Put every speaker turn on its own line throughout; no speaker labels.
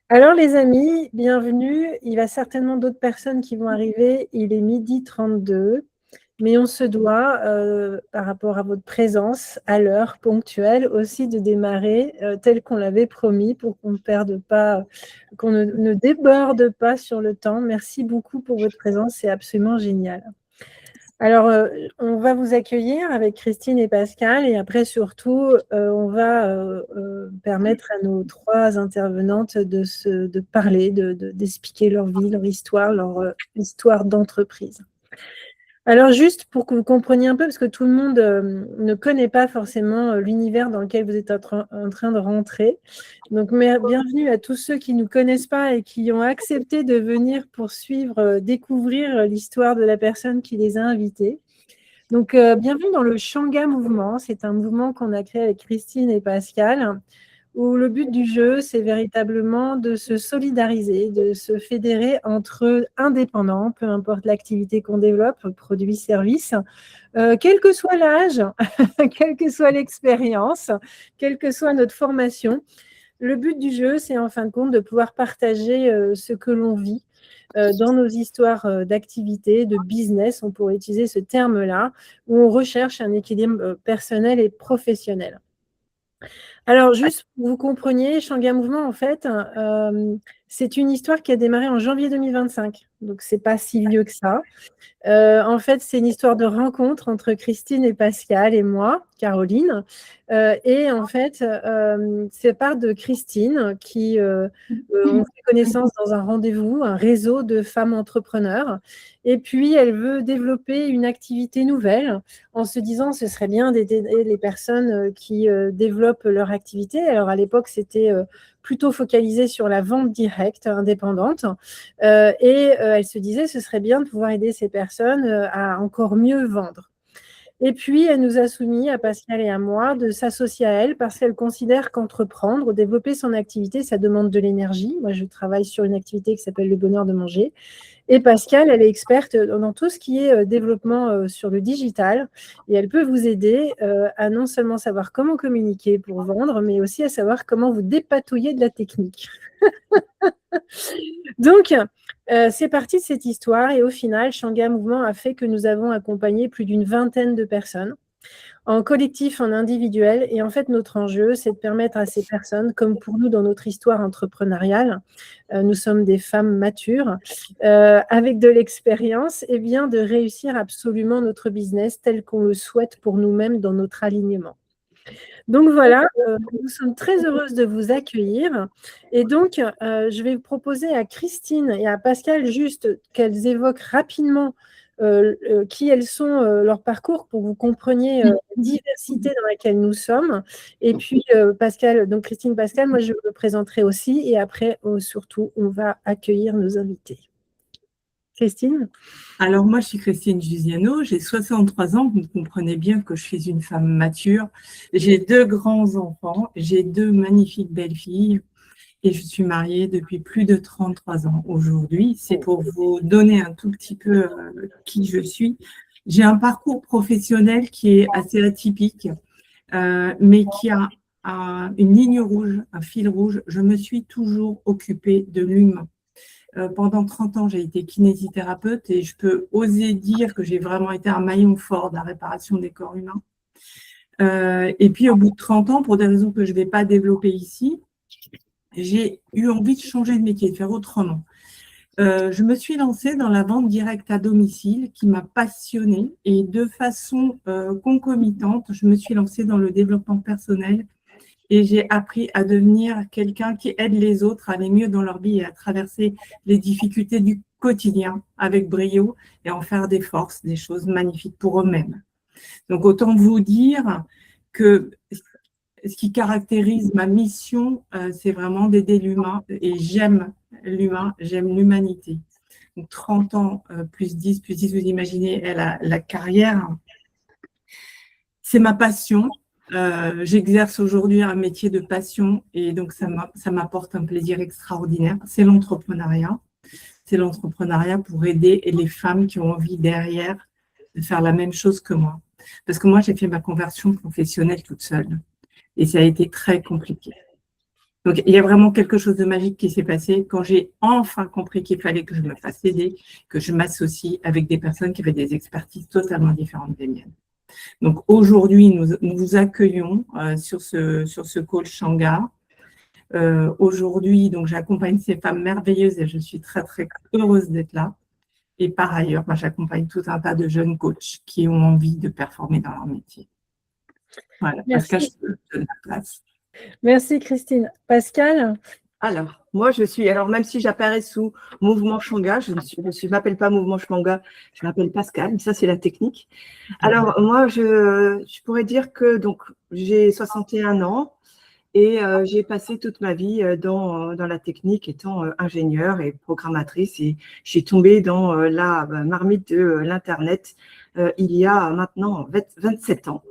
Alors les amis, bienvenue. Il y a certainement d'autres personnes qui vont arriver. Il est 12h32, mais on se doit, par rapport à votre présence, à l'heure ponctuelle aussi, de démarrer tel qu'on l'avait promis pour qu'on ne perde pas, qu'on ne déborde pas sur le temps. Merci beaucoup pour votre présence, c'est absolument génial. Alors, on va vous accueillir avec Christine et Pascal et après surtout, on va permettre à nos 3 intervenantes de parler, d'expliquer leur vie, leur histoire, leur histoire d'entreprise. Alors juste pour que vous compreniez un peu, parce que tout le monde ne connaît pas forcément l'univers dans lequel vous êtes en train de rentrer. Donc bienvenue à tous ceux qui ne nous connaissent pas et qui ont accepté de venir pour suivre, découvrir l'histoire de la personne qui les a invités. Donc bienvenue dans le Shanga Mouvement. C'est un mouvement qu'on a créé avec Christine et Pascal, où le but du jeu, c'est véritablement de se solidariser, de se fédérer entre indépendants, peu importe l'activité qu'on développe, produit, service, quel que soit l'âge, quelle que soit l'expérience, quelle que soit notre formation. Le but du jeu, c'est en fin de compte de pouvoir partager ce que l'on vit dans nos histoires d'activité, de business, on pourrait utiliser ce terme-là, où on recherche un équilibre personnel et professionnel. Alors, juste pour que vous compreniez, Shanga Mouvement, en fait, c'est une histoire qui a démarré en janvier 2025. Donc, ce n'est pas si vieux que ça. En fait, c'est une histoire de rencontre entre Christine et Pascal et moi, Caroline. Et en fait, c'est part de Christine qui ont fait connaissance dans un rendez-vous, un réseau de femmes entrepreneurs. Et puis, elle veut développer une activité nouvelle en se disant ce serait bien d'aider les personnes qui développent leur activité. Alors, à l'époque, c'était plutôt focalisé sur la vente directe indépendante. Elle se disait ce serait bien de pouvoir aider ces personnes à encore mieux vendre. Et puis, elle nous a soumis, à Pascal et à moi, de s'associer à elle parce qu'elle considère qu'entreprendre, développer son activité, ça demande de l'énergie. Moi, je travaille sur une activité qui s'appelle Le Bonheur de Manger. Et Pascal, elle est experte dans tout ce qui est développement sur le digital. Et elle peut vous aider à non seulement savoir comment communiquer pour vendre, mais aussi à savoir comment vous dépatouiller de la technique. Donc, c'est parti de cette histoire et au final, Shanga Mouvement a fait que nous avons accompagné plus d'une vingtaine de personnes en collectif, en individuel. Et en fait, notre enjeu, c'est de permettre à ces personnes, comme pour nous dans notre histoire entrepreneuriale, nous sommes des femmes matures, avec de l'expérience, et bien de réussir absolument notre business tel qu'on le souhaite pour nous-mêmes dans notre alignement. Donc voilà, nous sommes très heureuses de vous accueillir. Et donc, je vais vous proposer à Christine et à Pascal juste qu'elles évoquent rapidement qui elles sont, leur parcours pour que vous compreniez la diversité dans laquelle nous sommes. Et puis, Pascal, donc Christine, Pascal, moi je me présenterai aussi. Et après, surtout, on va accueillir nos invités. Christine?
Alors moi, je suis Christine Giusiano, j'ai 63 ans, vous comprenez bien que je suis une femme mature. J'ai 2 grands-enfants, j'ai 2 magnifiques belles-filles et je suis mariée depuis plus de 33 ans aujourd'hui. C'est pour vous donner un tout petit peu qui je suis. J'ai un parcours professionnel qui est assez atypique, mais qui a une ligne rouge, un fil rouge. Je me suis toujours occupée de l'humain. Pendant 30 ans, j'ai été kinésithérapeute et je peux oser dire que j'ai vraiment été un maillon fort de la réparation des corps humains. Et puis, au bout de 30 ans, pour des raisons que je ne vais pas développer ici, j'ai eu envie de changer de métier, de faire autrement. Je me suis lancée dans la vente directe à domicile qui m'a passionnée et de façon concomitante, je me suis lancée dans le développement personnel et j'ai appris à devenir quelqu'un qui aide les autres à aller mieux dans leur vie et à traverser les difficultés du quotidien avec brio et en faire des forces, des choses magnifiques pour eux-mêmes. Donc, autant vous dire que ce qui caractérise ma mission, c'est vraiment d'aider l'humain et j'aime l'humain, j'aime l'humanité. Donc, 30 ans, plus 10, vous imaginez la carrière. C'est ma passion. J'exerce aujourd'hui un métier de passion et donc ça m'apporte un plaisir extraordinaire. C'est l'entrepreneuriat. C'est l'entrepreneuriat pour aider les femmes qui ont envie derrière de faire la même chose que moi. Parce que moi, j'ai fait ma conversion professionnelle toute seule et ça a été très compliqué. Donc, il y a vraiment quelque chose de magique qui s'est passé quand j'ai enfin compris qu'il fallait que je me fasse aider, que je m'associe avec des personnes qui avaient des expertises totalement différentes des miennes. Donc, aujourd'hui, nous vous accueillons sur ce call Shanga. Aujourd'hui, donc, j'accompagne ces femmes merveilleuses et je suis très, très heureuse d'être là. Et par ailleurs, j'accompagne tout un tas de jeunes coachs qui ont envie de performer dans leur métier. Voilà, Pascal, je te donne la place.
Merci Christine. Pascal?
Alors, moi, même si j'apparais sous Mouvement Shanga, je ne m'appelle pas Mouvement Shanga, je m'appelle Pascal, ça c'est la technique. Alors, moi, je pourrais dire que donc j'ai 61 ans et j'ai passé toute ma vie dans la technique étant ingénieure et programmatrice et j'ai tombé dans la marmite de l'Internet il y a maintenant 27 ans,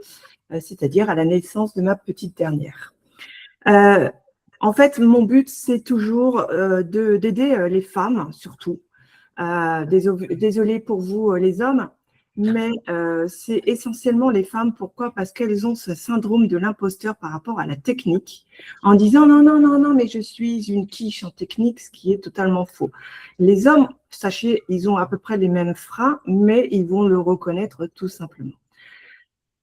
c'est-à-dire à la naissance de ma petite dernière. En fait, mon but, c'est toujours d'aider les femmes, surtout. Désolée pour vous, les hommes, mais c'est essentiellement les femmes. Pourquoi? Parce qu'elles ont ce syndrome de l'imposteur par rapport à la technique, en disant non, non, non, non, mais je suis une quiche en technique, ce qui est totalement faux. Les hommes, sachez, ils ont à peu près les mêmes freins, mais ils vont le reconnaître tout simplement.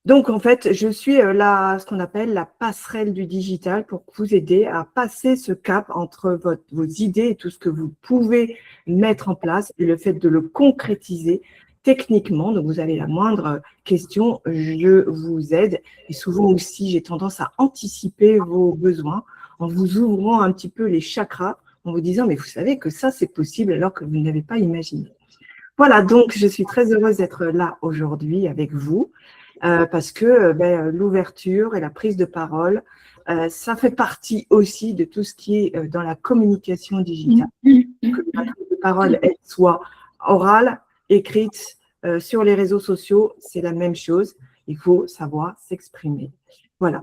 Donc, en fait, je suis ce qu'on appelle la passerelle du digital pour vous aider à passer ce cap entre vos idées et tout ce que vous pouvez mettre en place et le fait de le concrétiser techniquement. Donc, vous avez la moindre question, je vous aide. Et souvent aussi, j'ai tendance à anticiper vos besoins en vous ouvrant un petit peu les chakras, en vous disant, mais vous savez que ça, c'est possible alors que vous ne l'avez pas imaginé. Voilà, donc je suis très heureuse d'être là aujourd'hui avec vous. Parce que l'ouverture et la prise de parole, ça fait partie aussi de tout ce qui est dans la communication digitale. Que la prise de parole, elle soit orale, écrite, sur les réseaux sociaux, c'est la même chose. Il faut savoir s'exprimer. Voilà.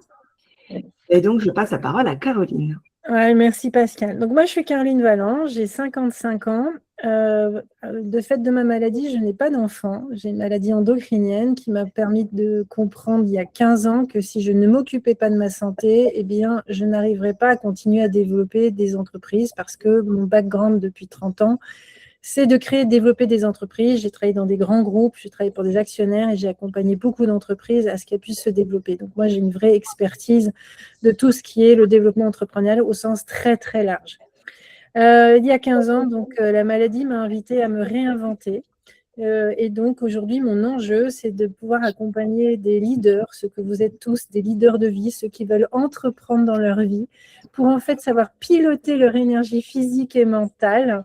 Et donc, je passe la parole à Caroline.
Ouais, merci Pascal. Donc moi, je suis Caroline Valland, j'ai 55 ans. De fait de ma maladie, je n'ai pas d'enfant. J'ai une maladie endocrinienne qui m'a permis de comprendre il y a 15 ans que si je ne m'occupais pas de ma santé, eh bien, je n'arriverais pas à continuer à développer des entreprises parce que mon background depuis 30 ans, c'est de créer et de développer des entreprises. J'ai travaillé dans des grands groupes, j'ai travaillé pour des actionnaires et j'ai accompagné beaucoup d'entreprises à ce qu'elles puissent se développer. Donc moi, j'ai une vraie expertise de tout ce qui est le développement entrepreneurial au sens très, très large. Il y a 15 ans, donc, la maladie m'a invitée à me réinventer. Et donc, aujourd'hui, mon enjeu, c'est de pouvoir accompagner des leaders, ceux que vous êtes tous, des leaders de vie, ceux qui veulent entreprendre dans leur vie, pour en fait savoir piloter leur énergie physique et mentale,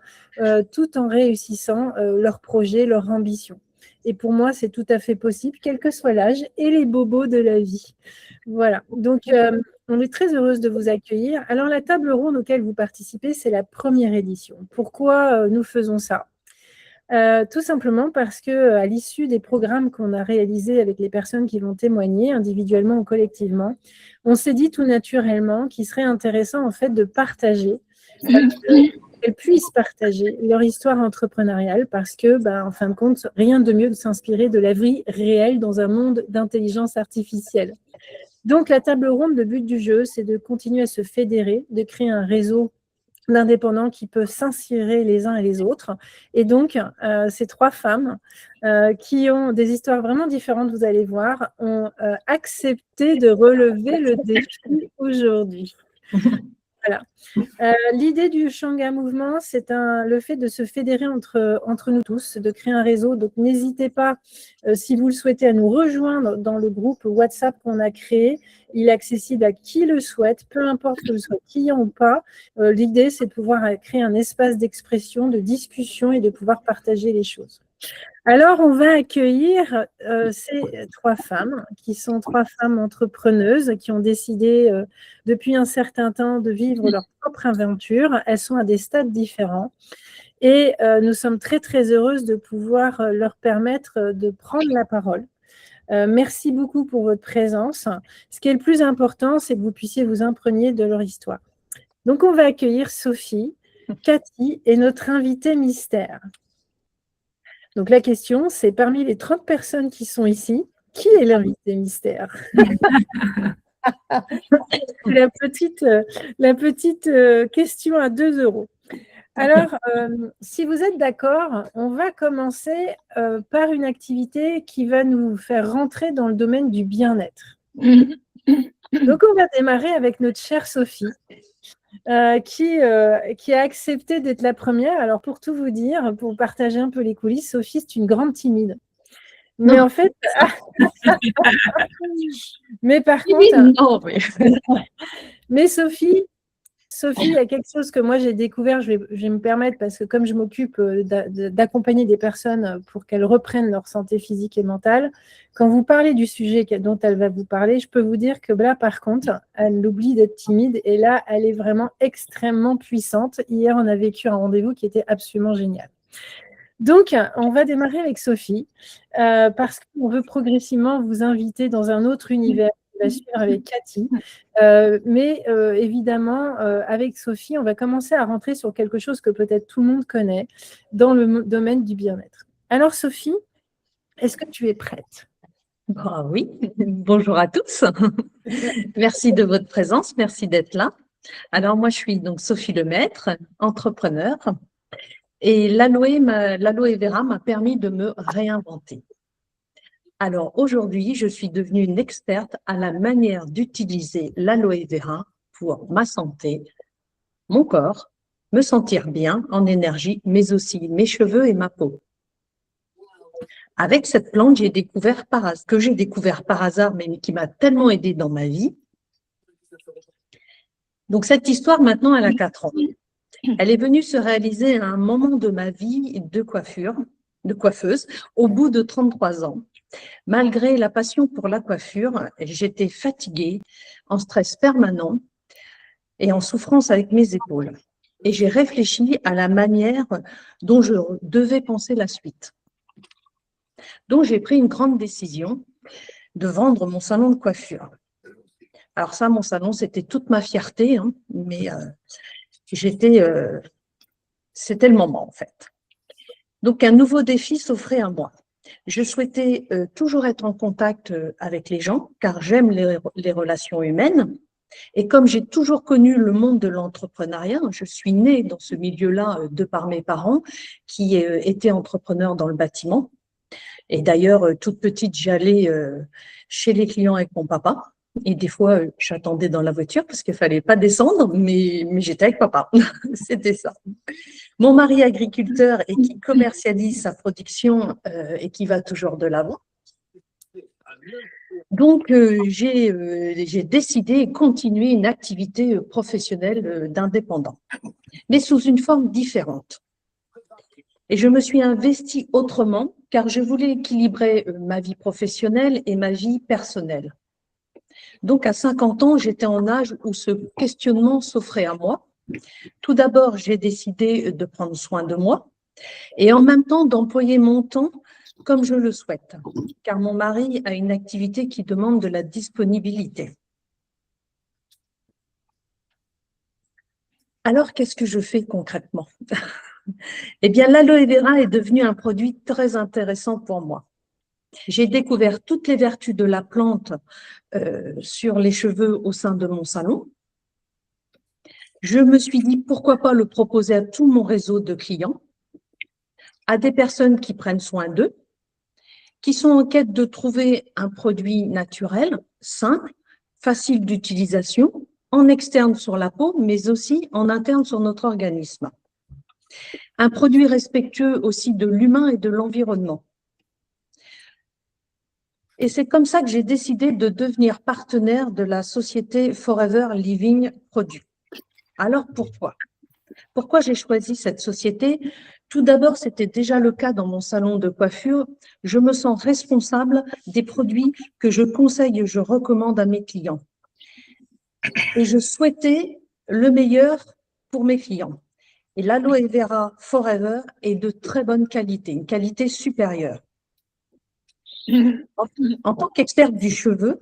tout en réussissant leurs projets, leurs ambitions. Et pour moi, c'est tout à fait possible, quel que soit l'âge et les bobos de la vie. Voilà. Donc, on est très heureuse de vous accueillir. Alors, la table ronde auquel vous participez, c'est la première édition. Pourquoi nous faisons ça? Tout simplement parce qu'à l'issue des programmes qu'on a réalisés avec les personnes qui vont témoigner, individuellement ou collectivement, on s'est dit tout naturellement qu'il serait intéressant en fait de partager, qu'elles puissent partager leur histoire entrepreneuriale parce que, en fin de compte, rien de mieux que de s'inspirer de la vie réelle dans un monde d'intelligence artificielle. Donc, la table ronde, le but du jeu, c'est de continuer à se fédérer, de créer un réseau d'indépendants qui peuvent s'inspirer les uns et les autres. Et donc, ces trois femmes qui ont des histoires vraiment différentes, vous allez voir, ont accepté de relever le défi aujourd'hui. Voilà. L'idée du Shanga Mouvement, c'est le fait de se fédérer entre nous tous, de créer un réseau. Donc, n'hésitez pas, si vous le souhaitez, à nous rejoindre dans le groupe WhatsApp qu'on a créé. Il est accessible à qui le souhaite, peu importe que vous soyez client ou pas. L'idée, c'est de pouvoir créer un espace d'expression, de discussion et de pouvoir partager les choses. Alors, on va accueillir ces trois femmes, qui sont trois femmes entrepreneuses, qui ont décidé depuis un certain temps de vivre leur propre aventure. Elles sont à des stades différents. Et nous sommes très, très heureuses de pouvoir leur permettre de prendre la parole. Merci beaucoup pour votre présence. Ce qui est le plus important, c'est que vous puissiez vous imprégner de leur histoire. Donc, on va accueillir Sophie, Cathy et notre invitée mystère. Donc, la question, c'est parmi les 30 personnes qui sont ici, qui est l'invité mystère? La petite question à 2 €. Alors, si vous êtes d'accord, on va commencer par une activité qui va nous faire rentrer dans le domaine du bien-être. Donc, on va démarrer avec notre chère Sophie, qui a accepté d'être la première. Alors, pour tout vous dire, pour partager un peu les coulisses, Sophie, c'est une grande timide. Mais
Non.
en fait, mais par contre,
Non,
mais Sophie, il y a quelque chose que moi j'ai découvert, je vais me permettre, parce que comme je m'occupe d'accompagner des personnes pour qu'elles reprennent leur santé physique et mentale, quand vous parlez du sujet dont elle va vous parler, je peux vous dire que là, par contre, elle oublie d'être timide et là, elle est vraiment extrêmement puissante. Hier, on a vécu un rendez-vous qui était absolument génial. Donc, on va démarrer avec Sophie, parce qu'on veut progressivement vous inviter dans un autre univers. On va suivre avec Cathy. Mais évidemment, avec Sophie, on va commencer à rentrer sur quelque chose que peut-être tout le monde connaît dans le domaine du bien-être. Alors, Sophie, est-ce que tu es prête?
Oui, bonjour à tous. Merci de votre présence, merci d'être là. Alors, moi, je suis donc Sophie Lemaître, entrepreneur. Et l'aloe vera m'a permis de me réinventer. Alors aujourd'hui, je suis devenue une experte à la manière d'utiliser l'aloe vera pour ma santé, mon corps, me sentir bien en énergie, mais aussi mes cheveux et ma peau. Avec cette plante, que j'ai découvert par hasard, mais qui m'a tellement aidée dans ma vie. Donc cette histoire, maintenant, elle a 4 ans. Elle est venue se réaliser à un moment de ma vie de coiffeuse, au bout de 33 ans. Malgré la passion pour la coiffure, j'étais fatiguée, en stress permanent et en souffrance avec mes épaules. Et j'ai réfléchi à la manière dont je devais penser la suite. Donc, j'ai pris une grande décision de vendre mon salon de coiffure. Alors ça, mon salon, c'était toute ma fierté, hein, mais c'était le moment, en fait. Donc, un nouveau défi s'offrait à moi. Je souhaitais toujours être en contact avec les gens, car j'aime les relations humaines. Et comme j'ai toujours connu le monde de l'entrepreneuriat, je suis née dans ce milieu-là de par mes parents qui étaient entrepreneurs dans le bâtiment. Et d'ailleurs, toute petite, j'allais chez les clients avec mon papa. Et des fois, j'attendais dans la voiture parce qu'il ne fallait pas descendre, mais j'étais avec papa. C'était ça. Mon mari agriculteur et qui commercialise sa production et qui va toujours de l'avant. Donc, j'ai décidé de continuer une activité professionnelle d'indépendant, mais sous une forme différente. Et je me suis investie autrement car je voulais équilibrer ma vie professionnelle et ma vie personnelle. Donc, à 50 ans, j'étais en âge où ce questionnement s'offrait à moi. Tout d'abord, j'ai décidé de prendre soin de moi et en même temps d'employer mon temps comme je le souhaite, car mon mari a une activité qui demande de la disponibilité. Alors, qu'est-ce que je fais concrètement? Eh bien, l'aloe vera est devenu un produit très intéressant pour moi. J'ai découvert toutes les vertus de la plante sur les cheveux au sein de mon salon. Je me suis dit, pourquoi pas le proposer à tout mon réseau de clients, à des personnes qui prennent soin d'eux, qui sont en quête de trouver un produit naturel, simple, facile d'utilisation, en externe sur la peau, mais aussi en interne sur notre organisme. Un produit respectueux aussi de l'humain et de l'environnement. Et c'est comme ça que j'ai décidé de devenir partenaire de la société Forever Living Product. Alors pourquoi? Pourquoi j'ai choisi cette société? Tout d'abord, c'était déjà le cas dans mon salon de coiffure. Je me sens responsable des produits que je conseille et je recommande à mes clients. Et je souhaitais le meilleur pour mes clients. Et l'aloe vera Forever est de très bonne qualité, une qualité supérieure. En tant qu'experte du cheveu,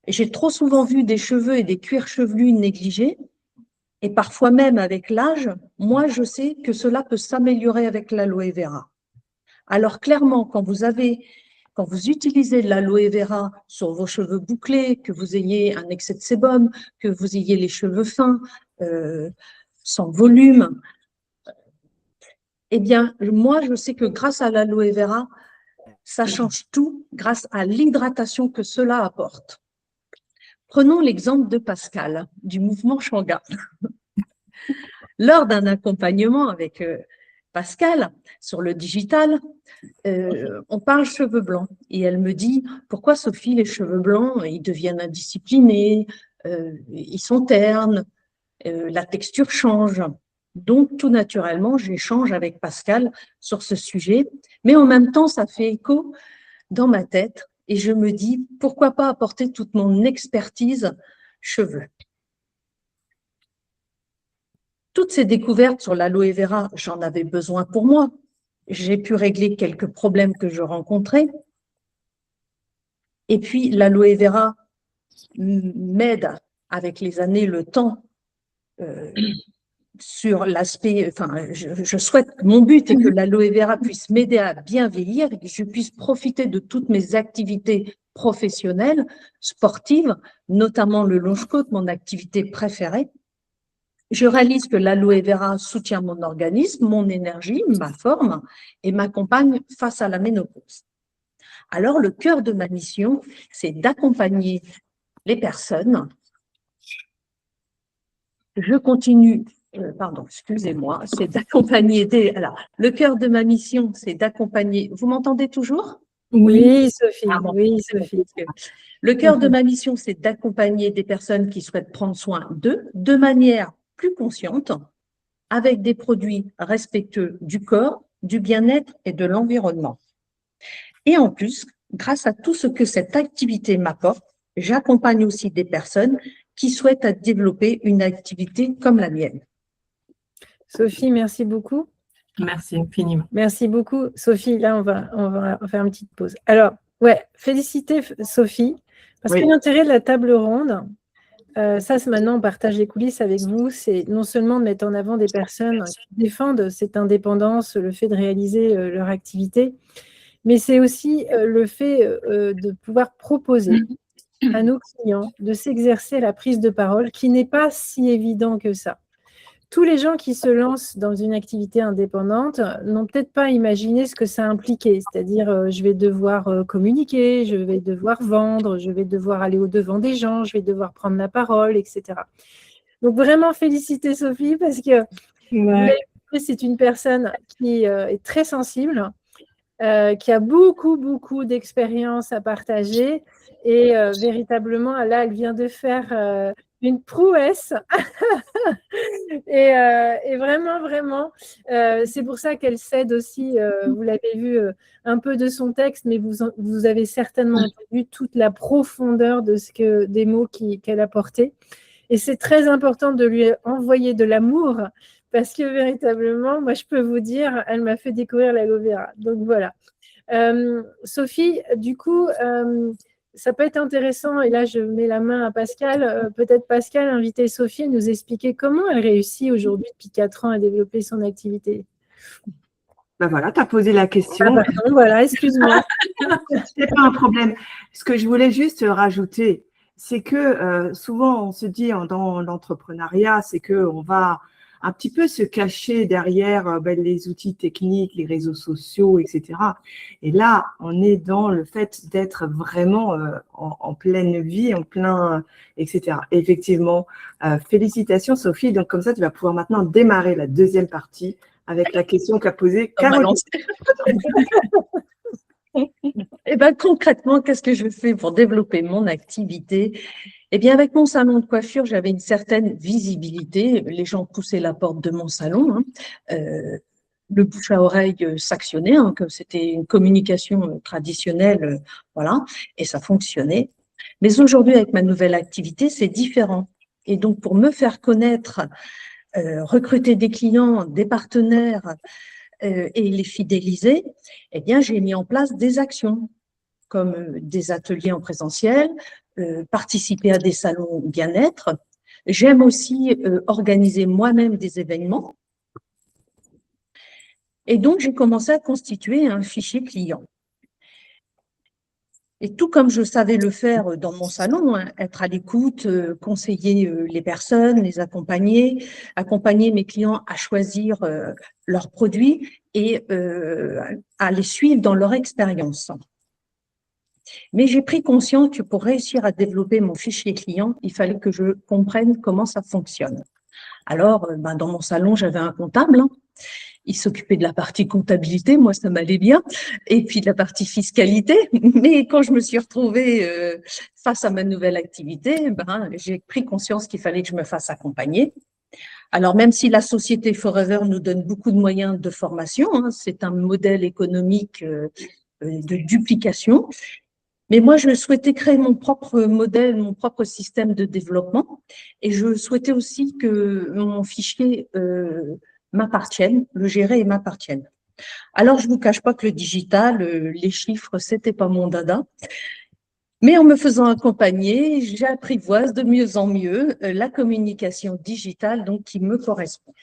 j'ai trop souvent vu des cheveux et des cuirs chevelus négligés. Et parfois même avec l'âge, moi je sais que cela peut s'améliorer avec l'aloe vera. Alors clairement, quand quand vous utilisez de l'aloe vera sur vos cheveux bouclés, que vous ayez un excès de sébum, que vous ayez les cheveux fins, sans volume, eh bien, moi, je sais que grâce à l'aloe vera, ça change tout grâce à l'hydratation que cela apporte. Prenons l'exemple de Pascal, du mouvement Shanga. Lors d'un accompagnement avec Pascal sur le digital, on parle cheveux blancs et elle me dit « Pourquoi Sophie, les cheveux blancs, ils deviennent indisciplinés, ils sont ternes, la texture change ». Donc, tout naturellement, j'échange avec Pascal sur ce sujet, mais en même temps, ça fait écho dans ma tête et je me dis « Pourquoi pas apporter toute mon expertise cheveux ?» Toutes ces découvertes sur l'aloe vera, j'en avais besoin pour moi. J'ai pu régler quelques problèmes que je rencontrais. Et puis, l'aloe vera m'aide avec les années, le temps, sur l'aspect, enfin, je souhaite, mon but est que l'aloe vera puisse m'aider à bien vieillir et que je puisse profiter de toutes mes activités professionnelles, sportives, notamment le longe-côte, mon activité préférée. Je réalise que l'aloe vera soutient mon organisme, mon énergie, ma forme et m'accompagne face à la ménopause. Alors, le cœur de ma mission, c'est d'accompagner les personnes. Je continue, pardon, excusez-moi, c'est d'accompagner des… Alors, le cœur de ma mission, c'est d'accompagner… Vous m'entendez toujours?
Oui, Sophie.
Ah bon,
oui, Sophie.
Le cœur de ma mission, c'est d'accompagner des personnes qui souhaitent prendre soin d'eux de manière plus consciente, avec des produits respectueux du corps, du bien-être et de l'environnement. Et en plus, grâce à tout ce que cette activité m'apporte, j'accompagne aussi des personnes qui souhaitent développer une activité comme la mienne.
Sophie, merci beaucoup.
Merci infiniment.
Merci beaucoup. Sophie, là, on va faire une petite pause. Alors, ouais, féliciter Sophie, parce que l'intérêt de la table ronde, ça, c'est maintenant, on partage les coulisses avec vous, c'est non seulement de mettre en avant des personnes qui défendent cette indépendance, le fait de réaliser leur activité, mais c'est aussi le fait de pouvoir proposer à nos clients de s'exercer à la prise de parole, qui n'est pas si évident que ça. Tous les gens qui se lancent dans une activité indépendante n'ont peut-être pas imaginé ce que ça impliquait, c'est-à-dire je vais devoir communiquer, je vais devoir vendre, je vais devoir aller au-devant des gens, je vais devoir prendre la parole, etc. Donc vraiment féliciter Sophie parce que c'est une personne qui est très sensible, qui a beaucoup d'expérience à partager et véritablement, là, elle vient de faire une prouesse et vraiment, c'est pour ça qu'elle cède aussi, vous l'avez vu, un peu de son texte, mais vous avez certainement entendu toute la profondeur de des mots qu'elle a portés. Et c'est très important de lui envoyer de l'amour parce que véritablement, moi, je peux vous dire, elle m'a fait découvrir l'aloe vera. Donc, voilà. Sophie, du coup, ça peut être intéressant, et là, je mets la main à Pascal, peut-être Pascal inviter Sophie à nous expliquer comment elle réussit aujourd'hui, depuis 4 ans, à développer son activité.
Ben voilà, tu as posé la question.
Ah, pardon, voilà, excuse-moi.
C'est pas un problème. Ce que je voulais juste rajouter, c'est que souvent, on se dit dans l'entrepreneuriat, c'est qu'on va un petit peu se cacher derrière les outils techniques, les réseaux sociaux, etc. Et là, on est dans le fait d'être vraiment en pleine vie, en plein, etc. Et effectivement, félicitations Sophie. Donc comme ça, tu vas pouvoir maintenant démarrer la deuxième partie avec la question qu'a posée Caroline.
Eh bien, concrètement, qu'est-ce que je fais pour développer mon activité? Eh bien, avec mon salon de coiffure, j'avais une certaine visibilité. Les gens poussaient la porte de mon salon. Le bouche à oreille s'actionnait, que c'était une communication traditionnelle, voilà, et ça fonctionnait. Mais aujourd'hui, avec ma nouvelle activité, c'est différent. Et donc, pour me faire connaître, recruter des clients, des partenaires et les fidéliser, eh bien, j'ai mis en place des actions comme des ateliers en présentiel, participer à des salons bien-être. J'aime aussi organiser moi-même des événements. Et donc, j'ai commencé à constituer un fichier client. Et tout comme je savais le faire dans mon salon, hein, être à l'écoute, conseiller les personnes, les accompagner, accompagner mes clients à choisir leurs produits et à les suivre dans leur expérience. Mais j'ai pris conscience que pour réussir à développer mon fichier client, il fallait que je comprenne comment ça fonctionne. Alors, dans mon salon, j'avais un comptable, hein. Il s'occupait de la partie comptabilité, moi ça m'allait bien, et puis de la partie fiscalité. Mais quand je me suis retrouvée face à ma nouvelle activité, j'ai pris conscience qu'il fallait que je me fasse accompagner. Alors même si la société Forever nous donne beaucoup de moyens de formation, hein, c'est un modèle économique de duplication. Mais moi, je souhaitais créer mon propre modèle, mon propre système de développement, et je souhaitais aussi que mon fichier m'appartienne, le gérer et m'appartienne. Alors, je ne vous cache pas que le digital, les chiffres, c'était pas mon dada. Mais en me faisant accompagner, j'apprivoise de mieux en mieux la communication digitale, donc qui me correspond.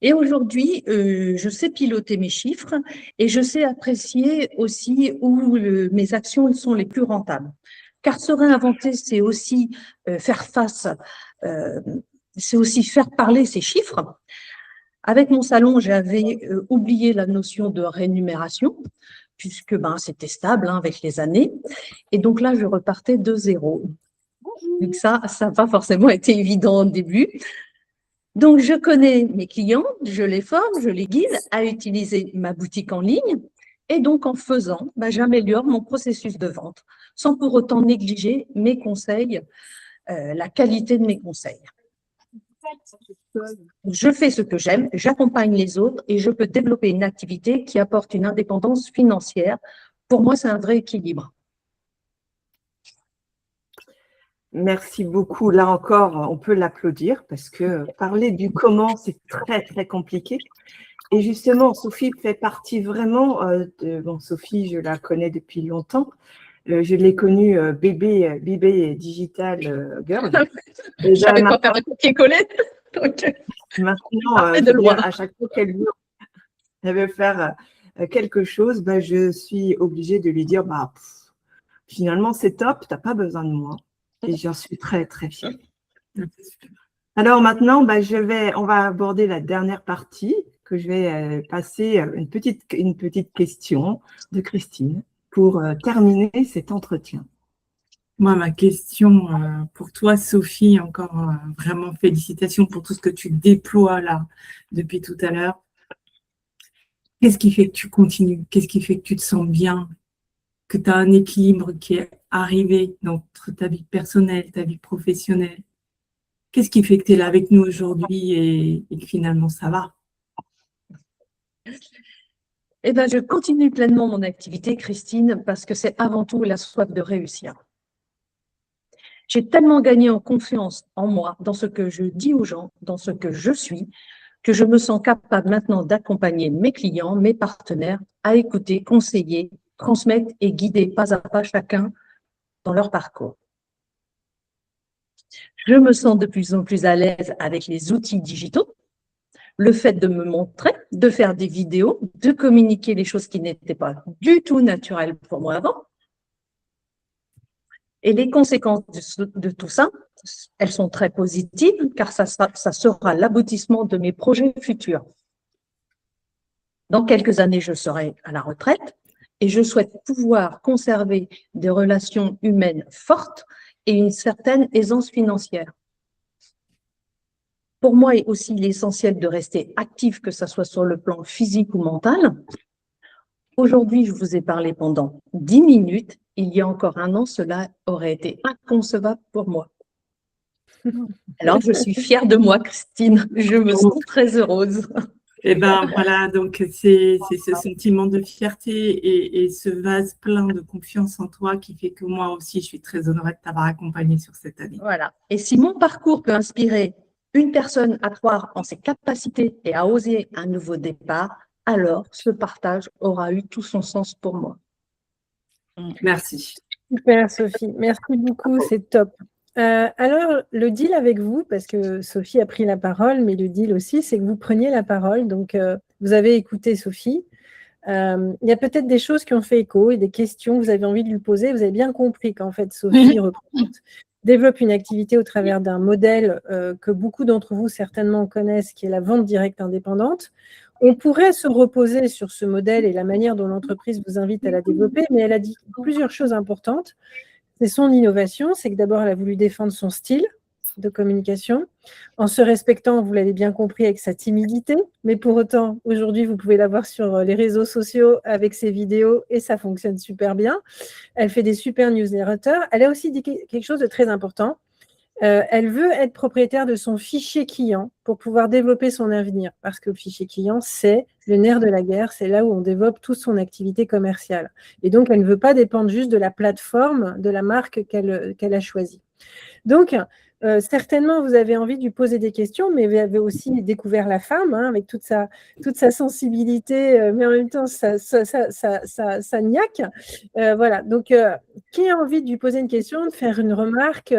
Et aujourd'hui, je sais piloter mes chiffres et je sais apprécier aussi où mes actions sont les plus rentables. Car se réinventer, c'est aussi faire face, c'est aussi faire parler ces chiffres. Avec mon salon, j'avais oublié la notion de rémunération, puisque c'était stable avec les années. Et donc là, je repartais de zéro. Donc ça n'a pas forcément été évident au début. Donc, je connais mes clients, je les forme, je les guide à utiliser ma boutique en ligne. Et donc, en faisant, j'améliore mon processus de vente sans pour autant négliger mes conseils, la qualité de mes conseils. Je fais ce que j'aime, j'accompagne les autres et je peux développer une activité qui apporte une indépendance financière. Pour moi, c'est un vrai équilibre.
Merci beaucoup. Là encore, on peut l'applaudir parce que parler du comment, c'est très, très compliqué. Et justement, Sophie fait partie vraiment de… Bon, Sophie, je la connais depuis longtemps. Je l'ai connue bébé digital girl.
Je ne savais pas faire un copier-coller.
Maintenant, à chaque fois qu'elle veut faire quelque chose, je suis obligée de lui dire finalement, c'est top, tu n'as pas besoin de moi. Et j'en suis très, très fière. Alors maintenant, on va aborder la dernière partie que je vais passer une petite question de Christine pour terminer cet entretien.
Moi, ma question pour toi, Sophie, encore vraiment félicitations pour tout ce que tu déploies là depuis tout à l'heure. Qu'est-ce qui fait que tu continues? Qu'est-ce qui fait que tu te sens bien? Que tu as un équilibre qui est arrivé entre ta vie personnelle, ta vie professionnelle? Qu'est-ce qui fait que tu es là avec nous aujourd'hui et que finalement ça va?
Je continue pleinement mon activité, Christine, parce que c'est avant tout la soif de réussir. J'ai tellement gagné en confiance en moi, dans ce que je dis aux gens, dans ce que je suis, que je me sens capable maintenant d'accompagner mes clients, mes partenaires, à écouter, conseiller, transmettre et guider pas à pas chacun dans leur parcours. Je me sens de plus en plus à l'aise avec les outils digitaux, le fait de me montrer, de faire des vidéos, de communiquer les choses qui n'étaient pas du tout naturelles pour moi avant. Et les conséquences de tout ça, elles sont très positives car ça sera l'aboutissement de mes projets futurs. Dans quelques années, je serai à la retraite et je souhaite pouvoir conserver des relations humaines fortes et une certaine aisance financière. Pour moi, il est aussi l'essentiel de rester actif, que ce soit sur le plan physique ou mental. Aujourd'hui, je vous ai parlé pendant 10 minutes. Il y a encore un an, cela aurait été inconcevable pour moi. Alors, je suis fière de moi, Christine. Je me sens très heureuse.
Et voilà, donc c'est ce sentiment de fierté et ce vase plein de confiance en toi qui fait que moi aussi, je suis très honorée de t'avoir accompagnée sur cette année.
Voilà. Et si mon parcours peut inspirer une personne à croire en ses capacités et à oser un nouveau départ, alors ce partage aura eu tout son sens pour moi.
Merci.
Super, Sophie. Merci beaucoup, c'est top. Alors, le deal avec vous, parce que Sophie a pris la parole, mais le deal aussi, c'est que vous preniez la parole. Donc, vous avez écouté Sophie. Il y a peut-être des choses qui ont fait écho et des questions que vous avez envie de lui poser. Vous avez bien compris qu'en fait, Sophie développe une activité au travers d'un modèle que beaucoup d'entre vous certainement connaissent, qui est la vente directe indépendante. On pourrait se reposer sur ce modèle et la manière dont l'entreprise vous invite à la développer, mais elle a dit plusieurs choses importantes. C'est son innovation, c'est que d'abord, elle a voulu défendre son style de communication, en se respectant, vous l'avez bien compris, avec sa timidité, mais pour autant, aujourd'hui, vous pouvez la voir sur les réseaux sociaux avec ses vidéos et ça fonctionne super bien. Elle fait des super newsletters. Elle a aussi dit quelque chose de très important. Elle veut être propriétaire de son fichier client pour pouvoir développer son avenir, parce que le fichier client, c'est le nerf de la guerre, c'est là où on développe toute son activité commerciale. Et donc, elle ne veut pas dépendre juste de la plateforme, de la marque qu'elle a choisie. Donc, certainement, vous avez envie de lui poser des questions, mais vous avez aussi découvert la femme, hein, avec toute sa sensibilité, mais en même temps, sa niaque. Voilà, donc, qui a envie de lui poser une question, de faire une remarque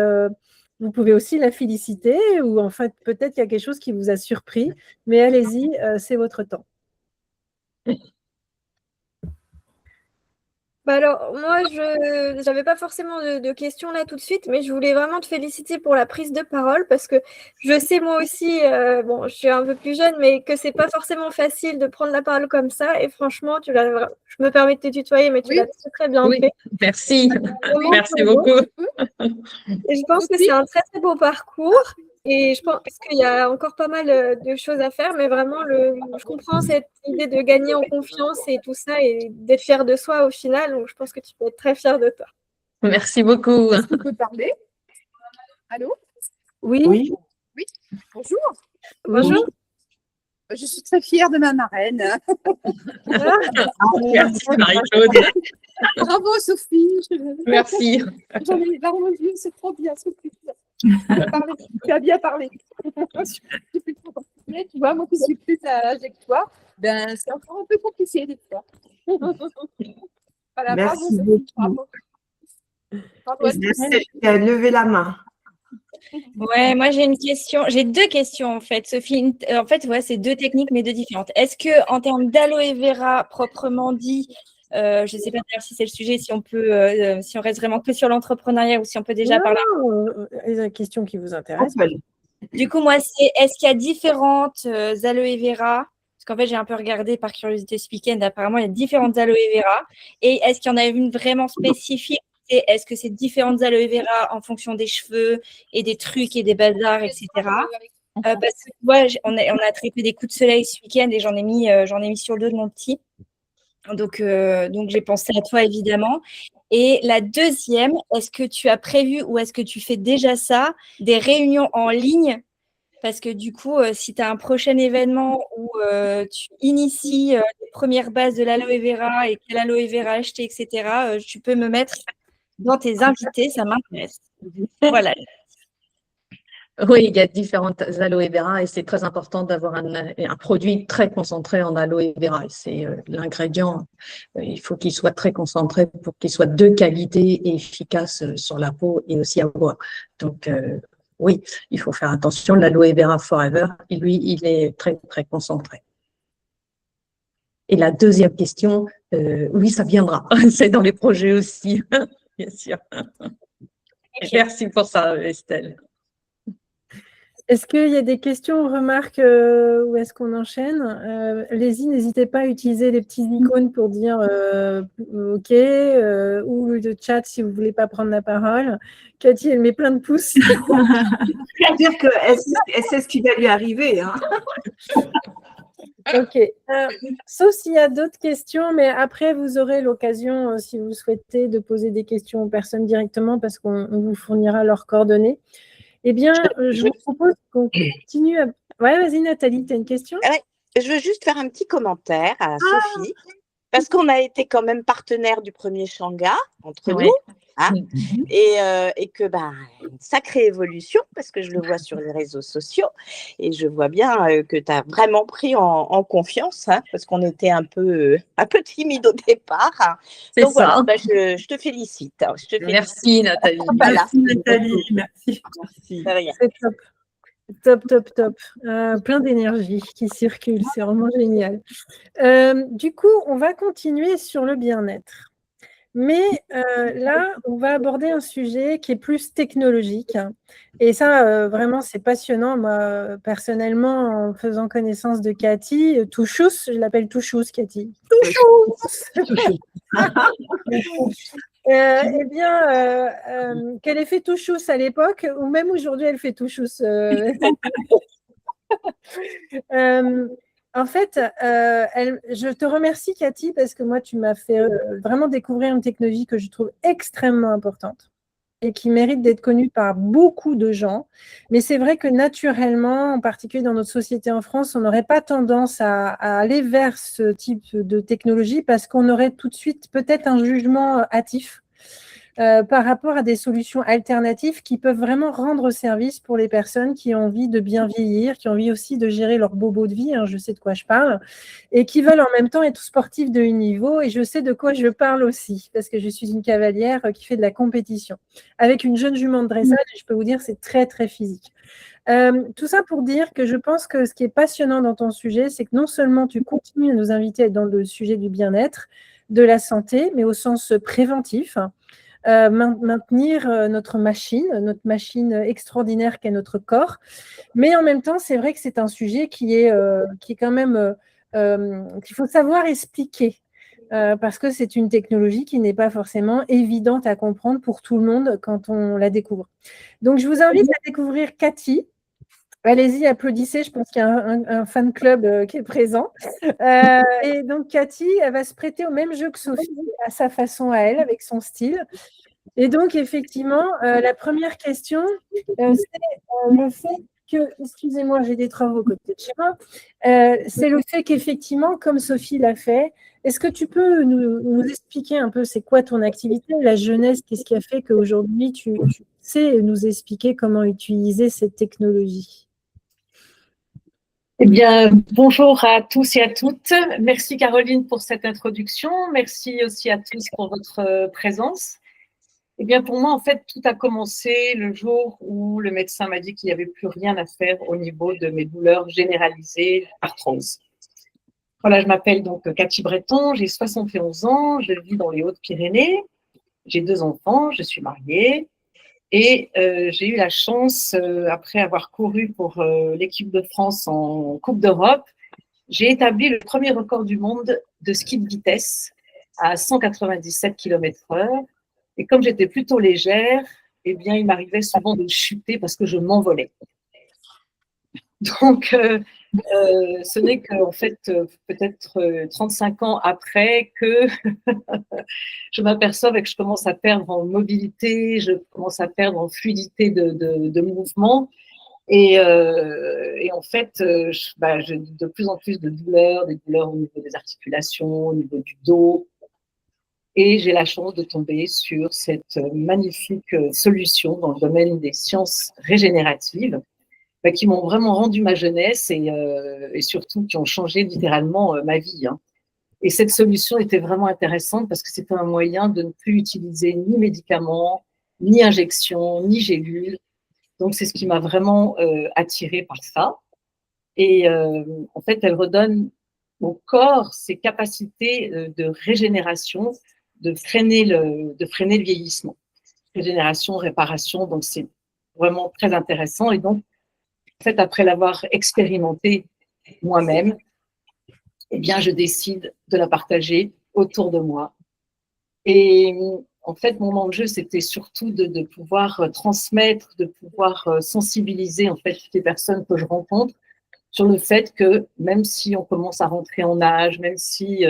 vous pouvez aussi la féliciter ou en fait, peut-être qu'il y a quelque chose qui vous a surpris, mais allez-y, c'est votre temps.
Bah alors, moi, je n'avais pas forcément de questions là tout de suite, mais je voulais vraiment te féliciter pour la prise de parole parce que je sais moi aussi, bon, je suis un peu plus jeune, mais que c'est pas forcément facile de prendre la parole comme ça. Et franchement, je me permets de te tutoyer, mais tu l'as très, très bien fait.
Merci. Merci beaucoup.
Et je pense que c'est un très, très beau parcours. Et je pense qu'il y a encore pas mal de choses à faire, mais vraiment, je comprends cette idée de gagner en confiance et tout ça, et d'être fier de soi au final. Donc, je pense que tu peux être très fier de toi.
Merci beaucoup.
Est-ce qu'on peut parler? Allô?
Oui.
Oui.
Oui. Bonjour.
Bonjour.
Je suis très fière de ma marraine.
Merci Marie-Claude.
Bravo Sophie.
Merci.
J'en ai les larmes aux yeux, c'est trop bien Sophie. Tu as bien parlé. Mais tu vois, moi qui suis plus à l'âge que toi, ben, c'est encore un peu compliqué des fois. Voilà,
Merci
bravo Sophie.
beaucoup.
Bravo à tous.
Merci qui a levé la main.
Ouais, moi j'ai une question, j'ai deux questions en fait, Sophie. En fait, ouais, c'est deux techniques mais deux différentes. Est-ce que en termes d'aloe vera proprement dit, je ne sais pas d'ailleurs si c'est le sujet, si on peut, si on reste vraiment que sur l'entrepreneuriat ou si on peut déjà parler.
Les questions qui vous intéressent.
Du coup, moi, c'est est-ce qu'il y a différentes aloe vera? Parce qu'en fait, j'ai un peu regardé par curiosité ce week-end. Apparemment, il y a différentes aloe vera. Et est-ce qu'il y en a une vraiment spécifique? Est-ce que c'est différentes aloe vera en fonction des cheveux et des trucs et des bazars, etc. Parce que moi, on a traité des coups de soleil ce week-end et j'en ai mis sur le dos de mon petit. Donc j'ai pensé à toi évidemment. Et la deuxième, est-ce que tu as prévu ou est-ce que tu fais déjà ça, des réunions en ligne? Parce que du coup, si tu as un prochain événement où tu inities les premières bases de l'aloe vera et quel aloe vera acheter, etc., tu peux me mettre dans tes invités, ça m'intéresse. Voilà.
Oui, il y a différentes aloe vera et c'est très important d'avoir un produit très concentré en aloe vera. C'est l'ingrédient, il faut qu'il soit très concentré pour qu'il soit de qualité et efficace sur la peau et aussi à boire. Donc, oui, il faut faire attention. L'aloe vera forever, lui, il est très, très concentré. Et la deuxième question, oui, ça viendra. C'est dans les projets aussi, bien sûr. Okay. Merci pour ça, Estelle.
Est-ce qu'il y a des questions, remarques, ou est-ce qu'on enchaîne? Allez-y, n'hésitez pas à utiliser les petits icônes pour dire OK, ou le chat si vous ne voulez pas prendre la parole. Cathy, elle met plein de pouces.
C'est-à-dire qu'elle sait ce qui va lui arriver. Hein.
OK. Sauf s'il y a d'autres questions, mais après, vous aurez l'occasion, si vous souhaitez, de poser des questions aux personnes directement parce qu'on vous fournira leurs coordonnées. Eh bien, je vous propose qu'on continue. Ouais, vas-y, Nathalie, tu as une question?
Ouais, je veux juste faire un petit commentaire à Sophie, parce qu'on a été quand même partenaire du premier Shanga entre nous, hein, et que une sacrée évolution, parce que je le vois sur les réseaux sociaux, et je vois bien que tu as vraiment pris en confiance, hein, parce qu'on était un peu timide au départ. Hein. Donc voilà, je te félicite.
Merci Nathalie.
Voilà. Merci Nathalie, merci.
C'est rien.
C'est top. Top, top, top. Plein d'énergie qui circule, c'est vraiment génial. Du coup, on va continuer sur le bien-être. Mais là, on va aborder un sujet qui est plus technologique. Et ça, vraiment, c'est passionnant. Moi, personnellement, en faisant connaissance de Cathy, Touchous, je l'appelle Touchous, Cathy. Touchous. Eh bien, quel effet Touchous à l'époque, ou même aujourd'hui, elle fait Touchous. En fait, je te remercie, Cathy, parce que moi, tu m'as fait vraiment découvrir une technologie que je trouve extrêmement importante et qui mérite d'être connue par beaucoup de gens. Mais c'est vrai que naturellement, en particulier dans notre société en France, on n'aurait pas tendance à aller vers ce type de technologie parce qu'on aurait tout de suite peut-être un jugement hâtif. Par rapport à des solutions alternatives qui peuvent vraiment rendre service pour les personnes qui ont envie de bien vieillir, qui ont envie aussi de gérer leur bobo de vie, hein, je sais de quoi je parle, et qui veulent en même temps être sportifs de haut niveau, et je sais de quoi je parle aussi, parce que je suis une cavalière qui fait de la compétition, avec une jeune jument de dressage, et je peux vous dire c'est très, très physique. Tout ça pour dire que je pense que ce qui est passionnant dans ton sujet, c'est que non seulement tu continues à nous inviter dans le sujet du bien-être, de la santé, mais au sens préventif, maintenir notre machine extraordinaire qu'est notre corps. Mais en même temps, c'est vrai que c'est un sujet qui est quand même qu'il faut savoir expliquer. Parce que c'est une technologie qui n'est pas forcément évidente à comprendre pour tout le monde quand on la découvre. Donc, je vous invite à découvrir Cathy. Allez-y, applaudissez, je pense qu'il y a un fan club qui est présent. Et donc, Cathy, elle va se prêter au même jeu que Sophie, à sa façon à elle, avec son style. Et donc, effectivement, la première question, c'est le fait que, excusez-moi, j'ai des travaux côté de chez moi, c'est le fait qu'effectivement, comme Sophie l'a fait, est-ce que tu peux nous expliquer un peu c'est quoi ton activité, la jeunesse, qu'est-ce qui a fait qu'aujourd'hui, tu sais nous expliquer comment utiliser cette technologie?
Eh bien, bonjour à tous et à toutes. Merci Caroline pour cette introduction. Merci aussi à tous pour votre présence. Eh bien, pour moi, en fait, tout a commencé le jour où le médecin m'a dit qu'il n'y avait plus rien à faire au niveau de mes douleurs généralisées arthrose. Voilà, je m'appelle donc Cathy Breton, j'ai 71 ans, je vis dans les Hautes-Pyrénées, j'ai 2 enfants, je suis mariée. Et j'ai eu la chance, après avoir couru pour l'équipe de France en Coupe d'Europe, j'ai établi le premier record du monde de ski de vitesse à 197 km/h. Et comme j'étais plutôt légère, eh bien, il m'arrivait souvent de chuter parce que je m'envolais. Donc, ce n'est qu'en fait, peut-être 35 ans après que je m'aperçois que je commence à perdre en mobilité, je commence à perdre en fluidité de mouvement. Et en fait, j'ai de plus en plus de douleurs, des douleurs au niveau des articulations, au niveau du dos. Et j'ai la chance de tomber sur cette magnifique solution dans le domaine des sciences régénératives, qui m'ont vraiment rendu ma jeunesse et surtout qui ont changé littéralement ma vie. Hein. Et cette solution était vraiment intéressante parce que c'était un moyen de ne plus utiliser ni médicaments, ni injections, ni gélules. Donc, c'est ce qui m'a vraiment attirée par ça. Et en fait, elle redonne au corps ses capacités de régénération, de freiner le vieillissement. Régénération, réparation, donc c'est vraiment très intéressant. Et donc, en fait, après l'avoir expérimenté moi-même, eh bien, je décide de la partager autour de moi. Et en fait, mon enjeu, c'était surtout de pouvoir transmettre, de pouvoir sensibiliser en fait toutes les personnes que je rencontre sur le fait que même si on commence à rentrer en âge, même si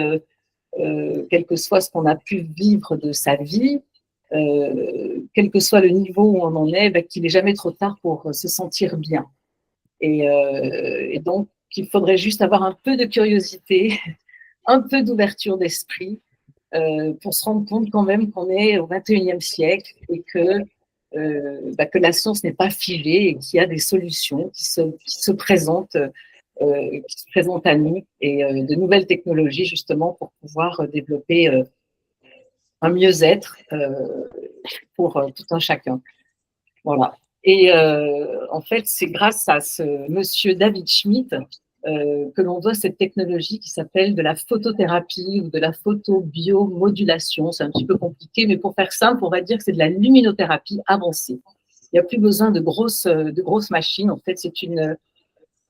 quel que soit ce qu'on a pu vivre de sa vie, quel que soit le niveau où on en est, qu'il n'est jamais trop tard pour se sentir bien. Et donc, il faudrait juste avoir un peu de curiosité, un peu d'ouverture d'esprit pour se rendre compte quand même qu'on est au XXIe siècle et que la science n'est pas figée et qu'il y a des solutions qui se présentent à nous et de nouvelles technologies justement pour pouvoir développer un mieux-être pour tout un chacun. Voilà. Et en fait, c'est grâce à ce monsieur David Schmidt que l'on doit cette technologie qui s'appelle de la photothérapie ou de la photobiomodulation. C'est un petit peu compliqué, mais pour faire simple, on va dire que c'est de la luminothérapie avancée. Il n'y a plus besoin de grosses machines. En fait, c'est une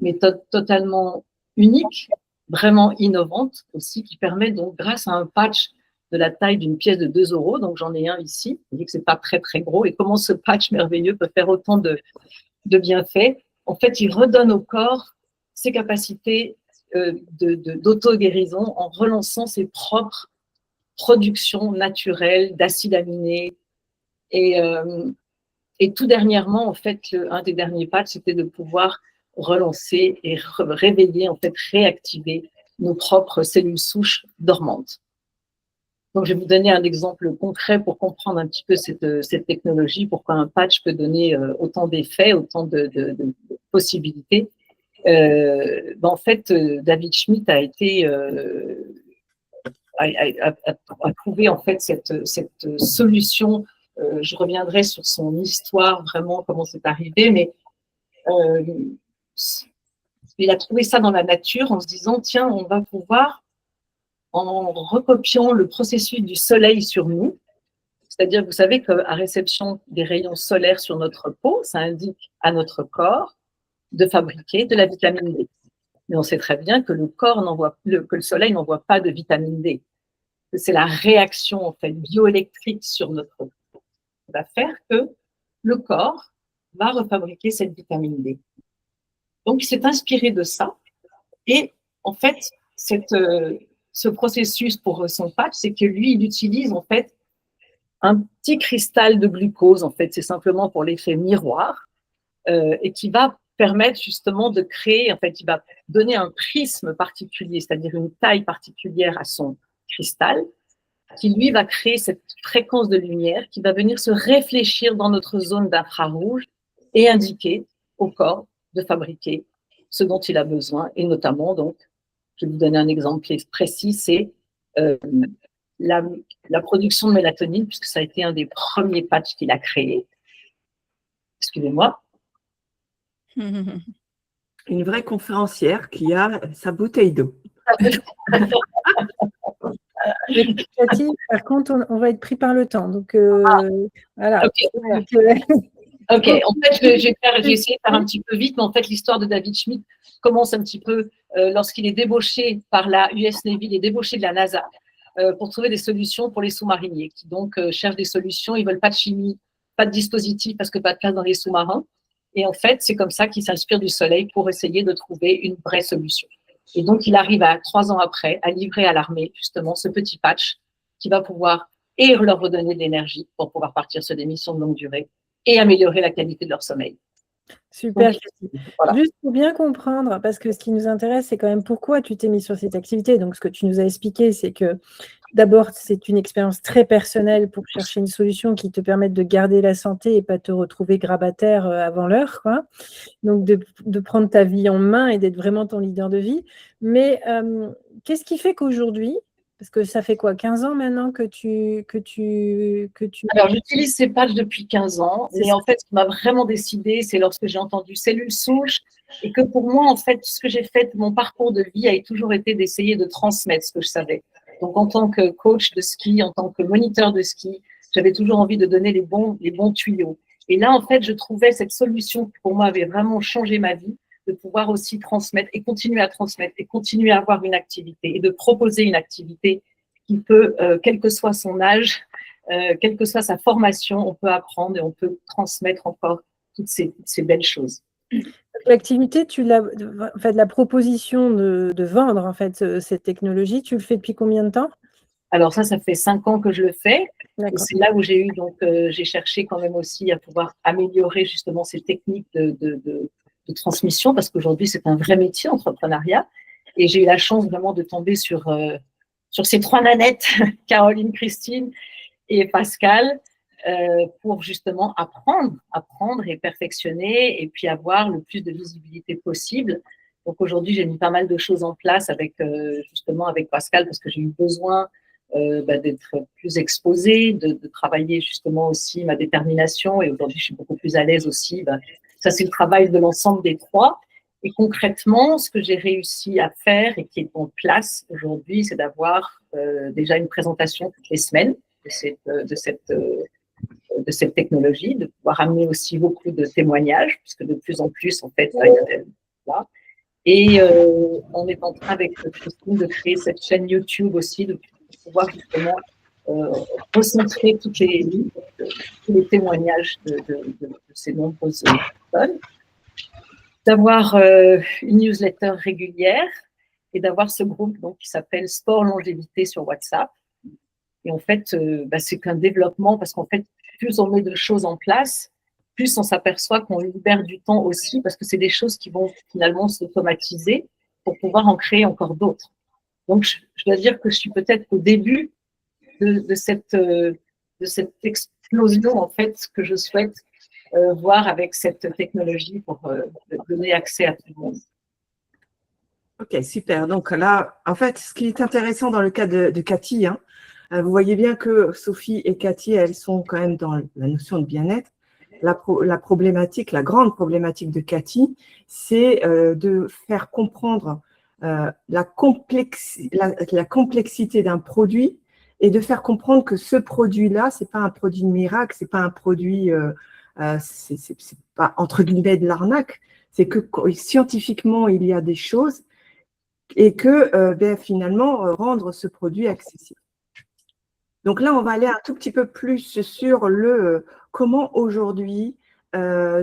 méthode totalement unique, vraiment innovante aussi, qui permet donc, grâce à un patch de la taille d'une pièce de 2 €, donc j'en ai un ici, vous voyez que c'est pas très très gros, et comment ce patch merveilleux peut faire autant de bienfaits. En fait, il redonne au corps ses capacités d'auto-guérison en relançant ses propres productions naturelles d'acides aminés. Et tout dernièrement, en fait, un des derniers patchs, c'était de pouvoir relancer et réveiller, en fait, réactiver nos propres cellules souches dormantes. Donc, je vais vous donner un exemple concret pour comprendre un petit peu cette technologie, pourquoi un patch peut donner autant d'effets, autant de possibilités. En fait, David Schmidt a trouvé en fait cette solution. Je reviendrai sur son histoire, vraiment comment c'est arrivé, mais il a trouvé ça dans la nature en se disant, tiens, on va pouvoir, en recopiant le processus du soleil sur nous, c'est-à-dire, vous savez qu'à réception des rayons solaires sur notre peau, ça indique à notre corps de fabriquer de la vitamine D. Mais on sait très bien que que le soleil n'envoie pas de vitamine D. C'est la réaction en fait bioélectrique sur notre peau qui va faire que le corps va refabriquer cette vitamine D. Donc, il s'est inspiré de ça. Et en fait, ce processus pour son patch, c'est que lui, il utilise en fait un petit cristal de glucose. En fait, c'est simplement pour l'effet miroir et qui va permettre justement de créer, en fait, il va donner un prisme particulier, c'est-à-dire une taille particulière à son cristal, qui lui va créer cette fréquence de lumière qui va venir se réfléchir dans notre zone d'infrarouge et indiquer au corps de fabriquer ce dont il a besoin. Et notamment, donc, je vais vous donner un exemple précis, c'est la production de mélatonine, puisque ça a été un des premiers patchs qu'il a créé. Excusez-moi.
Une vraie conférencière qui a sa bouteille d'eau.
Cathy, par contre, on va être pris par le temps. Donc, voilà.
Ok, en fait, j'ai essayé de faire un petit peu vite, mais en fait, l'histoire de David Schmidt commence un petit peu lorsqu'il est débauché par la US Navy, il est débauché de la NASA pour trouver des solutions pour les sous-mariniers qui donc cherchent des solutions. Ils ne veulent pas de chimie, pas de dispositif parce que pas de place dans les sous-marins. Et en fait, c'est comme ça qu'il s'inspire du soleil pour essayer de trouver une vraie solution. Et donc, il arrive 3 ans après à livrer à l'armée justement ce petit patch qui va pouvoir et leur redonner de l'énergie pour pouvoir partir sur des missions de longue durée et améliorer la qualité de leur sommeil.
Super.
Donc, voilà.
Juste pour bien comprendre, parce que ce qui nous intéresse, c'est quand même pourquoi tu t'es mis sur cette activité. Donc, ce que tu nous as expliqué, c'est que d'abord, c'est une expérience très personnelle pour chercher une solution qui te permette de garder la santé et pas te retrouver grabataire avant l'heure, quoi. Donc, de prendre ta vie en main et d'être vraiment ton leader de vie. Mais qu'est-ce qui fait qu'aujourd'hui, parce que ça fait quoi, 15 ans maintenant que tu...
Alors, j'utilise ces patchs depuis 15 ans, mais en fait, ce qui m'a vraiment décidé, c'est lorsque j'ai entendu cellules souches et que pour moi, en fait, ce que j'ai fait, mon parcours de vie a toujours été d'essayer de transmettre ce que je savais. Donc, en tant que coach de ski, en tant que moniteur de ski, j'avais toujours envie de donner les bons tuyaux. Et là, en fait, je trouvais cette solution qui, pour moi, avait vraiment changé ma vie, de pouvoir aussi transmettre et continuer à transmettre et continuer à avoir une activité et de proposer une activité qui peut, quel que soit son âge, quelle que soit sa formation, on peut apprendre et on peut transmettre encore toutes ces belles choses.
L'activité, en fait, la proposition de vendre en fait cette technologie, tu le fais depuis combien de temps?
Alors ça fait 5 ans que je le fais. C'est là où j'ai eu j'ai cherché quand même aussi à pouvoir améliorer justement ces techniques de transmission parce qu'aujourd'hui c'est un vrai métier, entrepreneuriat. Et j'ai eu la chance vraiment de tomber sur ces 3 nanettes, Caroline, Christine et Pascal, pour justement apprendre et perfectionner et puis avoir le plus de visibilité possible. Donc aujourd'hui, j'ai mis pas mal de choses en place avec justement avec Pascal parce que j'ai eu besoin d'être plus exposée, de travailler justement aussi ma détermination. Et aujourd'hui, je suis beaucoup plus à l'aise aussi. Ça, c'est le travail de l'ensemble des trois. Et concrètement, ce que j'ai réussi à faire et qui est en place aujourd'hui, c'est d'avoir déjà une présentation toutes les semaines de cette technologie, de pouvoir amener aussi beaucoup de témoignages, puisque de plus en plus, en fait, il y a là. Et on est en train avec Christine de créer cette chaîne YouTube aussi, de pouvoir justement recentrer tous les témoignages de ces nombreuses personnes, d'avoir une newsletter régulière et d'avoir ce groupe donc, qui s'appelle Sport Longévité sur WhatsApp. Et en fait, c'est qu'un développement parce qu'en fait, plus on met de choses en place, plus on s'aperçoit qu'on libère du temps aussi parce que c'est des choses qui vont finalement s'automatiser pour pouvoir en créer encore d'autres. Donc, je dois dire que je suis peut-être au début de cette explosion en fait que je souhaite voir avec cette technologie pour donner accès à tout le monde.
Ok, super. Donc là, en fait, ce qui est intéressant dans le cas de Cathy, hein, vous voyez bien que Sophie et Cathy, elles sont quand même dans la notion de bien-être. La problématique, la grande problématique de Cathy, c'est de faire comprendre la complexité d'un produit et de faire comprendre que ce produit-là, c'est pas un produit miracle, c'est pas un produit, c'est pas entre guillemets de l'arnaque, c'est que scientifiquement, il y a des choses et que finalement, rendre ce produit accessible. Donc là, on va aller un tout petit peu plus sur le comment aujourd'hui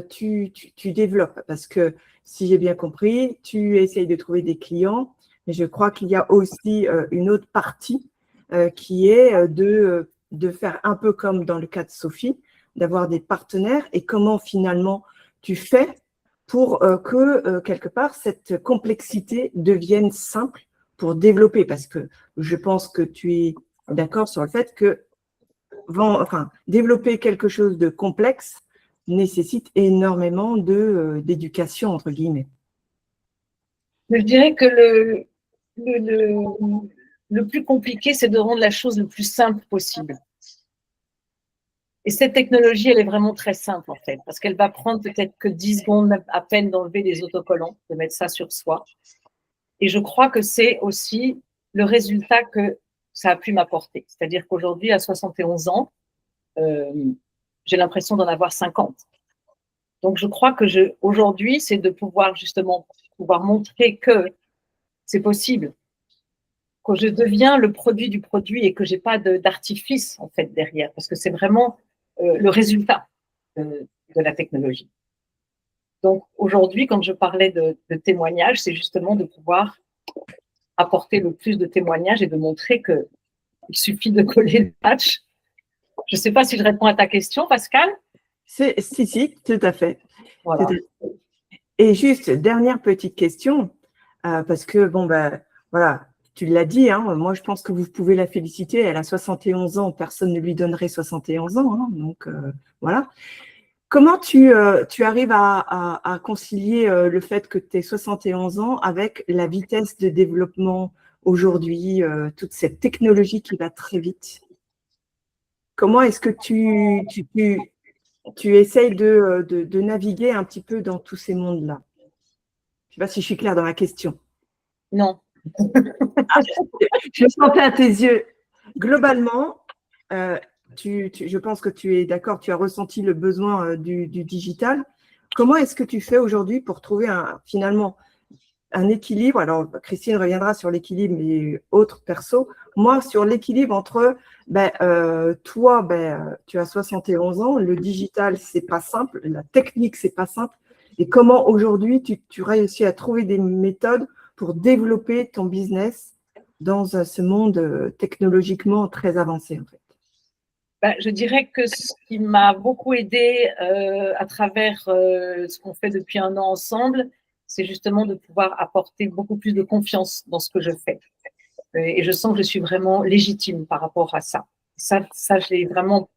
tu développes. Parce que si j'ai bien compris, tu essayes de trouver des clients, mais je crois qu'il y a aussi une autre partie qui est de faire un peu comme dans le cas de Sophie, d'avoir des partenaires et comment finalement tu fais pour que quelque part cette complexité devienne simple pour développer. Parce que je pense que tu es d'accord sur le fait que développer quelque chose de complexe nécessite énormément d'éducation, entre guillemets.
Je dirais que le plus compliqué, c'est de rendre la chose le plus simple possible. Et cette technologie, elle est vraiment très simple, en fait, parce qu'elle va prendre peut-être que 10 secondes à peine d'enlever les autocollants, de mettre ça sur soi. Et je crois que c'est aussi le résultat que ça a pu m'apporter. C'est-à-dire qu'aujourd'hui, à 71 ans, j'ai l'impression d'en avoir 50. Donc, je crois que aujourd'hui, c'est de pouvoir justement montrer que c'est possible, que je deviens le produit du produit et que je n'ai pas d'artifice en fait derrière, parce que c'est vraiment le résultat de la technologie. Donc, aujourd'hui, quand je parlais de témoignages, c'est justement de pouvoir apporter le plus de témoignages et de montrer qu'il suffit de coller le patch. Je ne sais pas si je réponds à ta question, Pascal.
Si, tout à fait.
Voilà.
Et juste, dernière petite question, parce que, voilà, tu l'as dit, hein, moi je pense que vous pouvez la féliciter, elle a 71 ans, personne ne lui donnerait 71 ans, hein, donc voilà. Comment tu arrives à concilier le fait que tu aies 71 ans avec la vitesse de développement aujourd'hui, toute cette technologie qui va très vite? Comment est-ce que tu essayes de naviguer un petit peu dans tous ces mondes-là? Je ne sais pas si je suis claire dans ma question.
Non.
Je sentais à tes yeux. Globalement, je pense que tu es d'accord, tu as ressenti le besoin du digital. Comment est-ce que tu fais aujourd'hui pour trouver finalement un équilibre? Alors, Christine reviendra sur l'équilibre et autres persos. Moi, sur l'équilibre entre, toi, tu as 71 ans, le digital, c'est pas simple, la technique, c'est pas simple. Et comment aujourd'hui, tu réussis à trouver des méthodes pour développer ton business dans ce monde technologiquement très avancé, en fait?
Je dirais que ce qui m'a beaucoup aidé à travers ce qu'on fait depuis 1 an ensemble, c'est justement de pouvoir apporter beaucoup plus de confiance dans ce que je fais. Et je sens que je suis vraiment légitime par rapport à ça. Ça je l'ai vraiment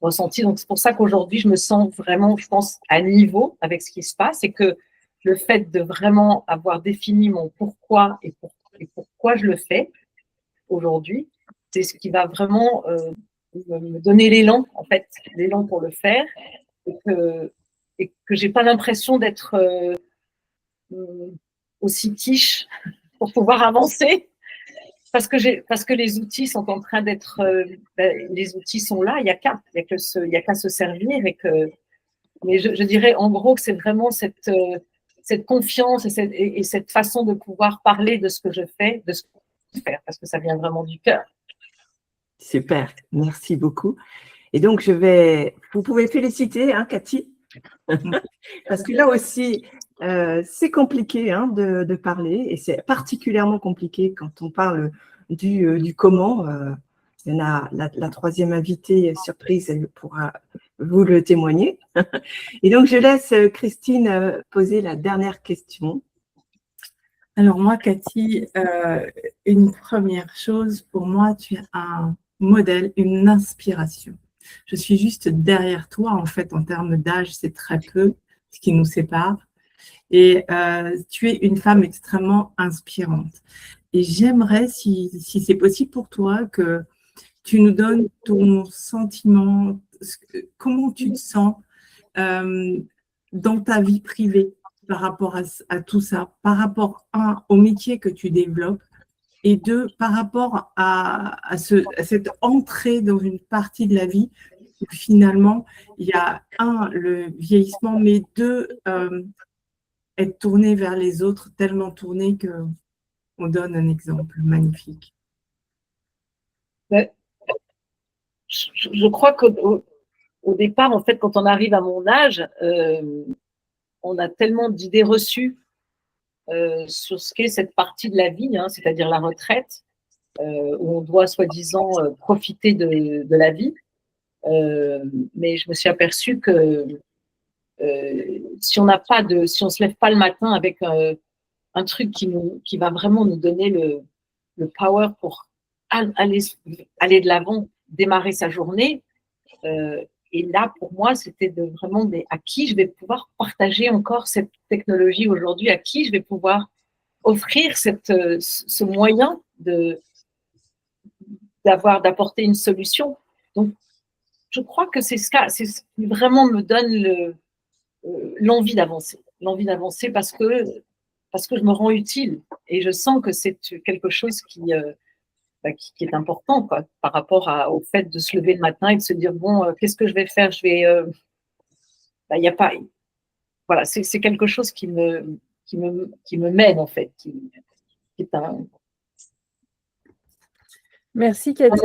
ressenti. Donc, c'est pour ça qu'aujourd'hui, je me sens vraiment, je pense, à niveau avec ce qui se passe et que le fait de vraiment avoir défini mon pourquoi et pourquoi je le fais aujourd'hui, c'est ce qui va vraiment me donner l'élan, en fait, l'élan pour le faire, et que j'ai pas l'impression d'être aussi quiche pour pouvoir avancer, parce que les outils sont en train d'être, les outils sont là, il y a qu'à se servir, mais je dirais en gros que c'est vraiment cette confiance et cette façon de pouvoir parler de ce que je fais, de ce que je fais, parce que ça vient vraiment du cœur.
Super, merci beaucoup. Et donc, vous pouvez féliciter, hein, Cathy, parce que là aussi, c'est compliqué de parler, et c'est particulièrement compliqué quand on parle du comment. Il y en a la troisième invitée surprise, elle pourra vous le témoigner. Et donc, je laisse Christine poser la dernière question.
Alors moi, Cathy, une première chose, pour moi, tu es un modèle, une inspiration. Je suis juste derrière toi, en fait, en termes d'âge, c'est très peu ce qui nous sépare. Et tu es une femme extrêmement inspirante. Et j'aimerais, si c'est possible pour toi, que tu nous donnes ton sentiment, comment tu te sens dans ta vie privée par rapport à tout ça, par rapport, un, au métier que tu développes, et deux, par rapport à cette entrée dans une partie de la vie où finalement, il y a un, le vieillissement, mais deux, être tourné vers les autres, tellement tourné qu'on donne un exemple magnifique.
Je crois qu'au départ, en fait, quand on arrive à mon âge, on a tellement d'idées reçues sur ce qu'est cette partie de la vie, c'est-à-dire la retraite, où on doit soi-disant profiter de la vie. Mais je me suis aperçue que si on se lève pas le matin avec un truc qui va vraiment nous donner le power pour aller de l'avant, démarrer sa journée. Et là, pour moi, c'était vraiment à qui je vais pouvoir partager encore cette technologie aujourd'hui, à qui je vais pouvoir offrir ce moyen d'apporter une solution. Donc, je crois que c'est ce qui vraiment me donne l'envie d'avancer. L'envie d'avancer parce que je me rends utile et je sens que c'est quelque chose qui est important, quoi, par rapport au fait de se lever le matin et de se dire bon, qu'est-ce que je vais faire? Y a pas, voilà, c'est quelque chose qui me mène en fait, qui est
Merci Cathy.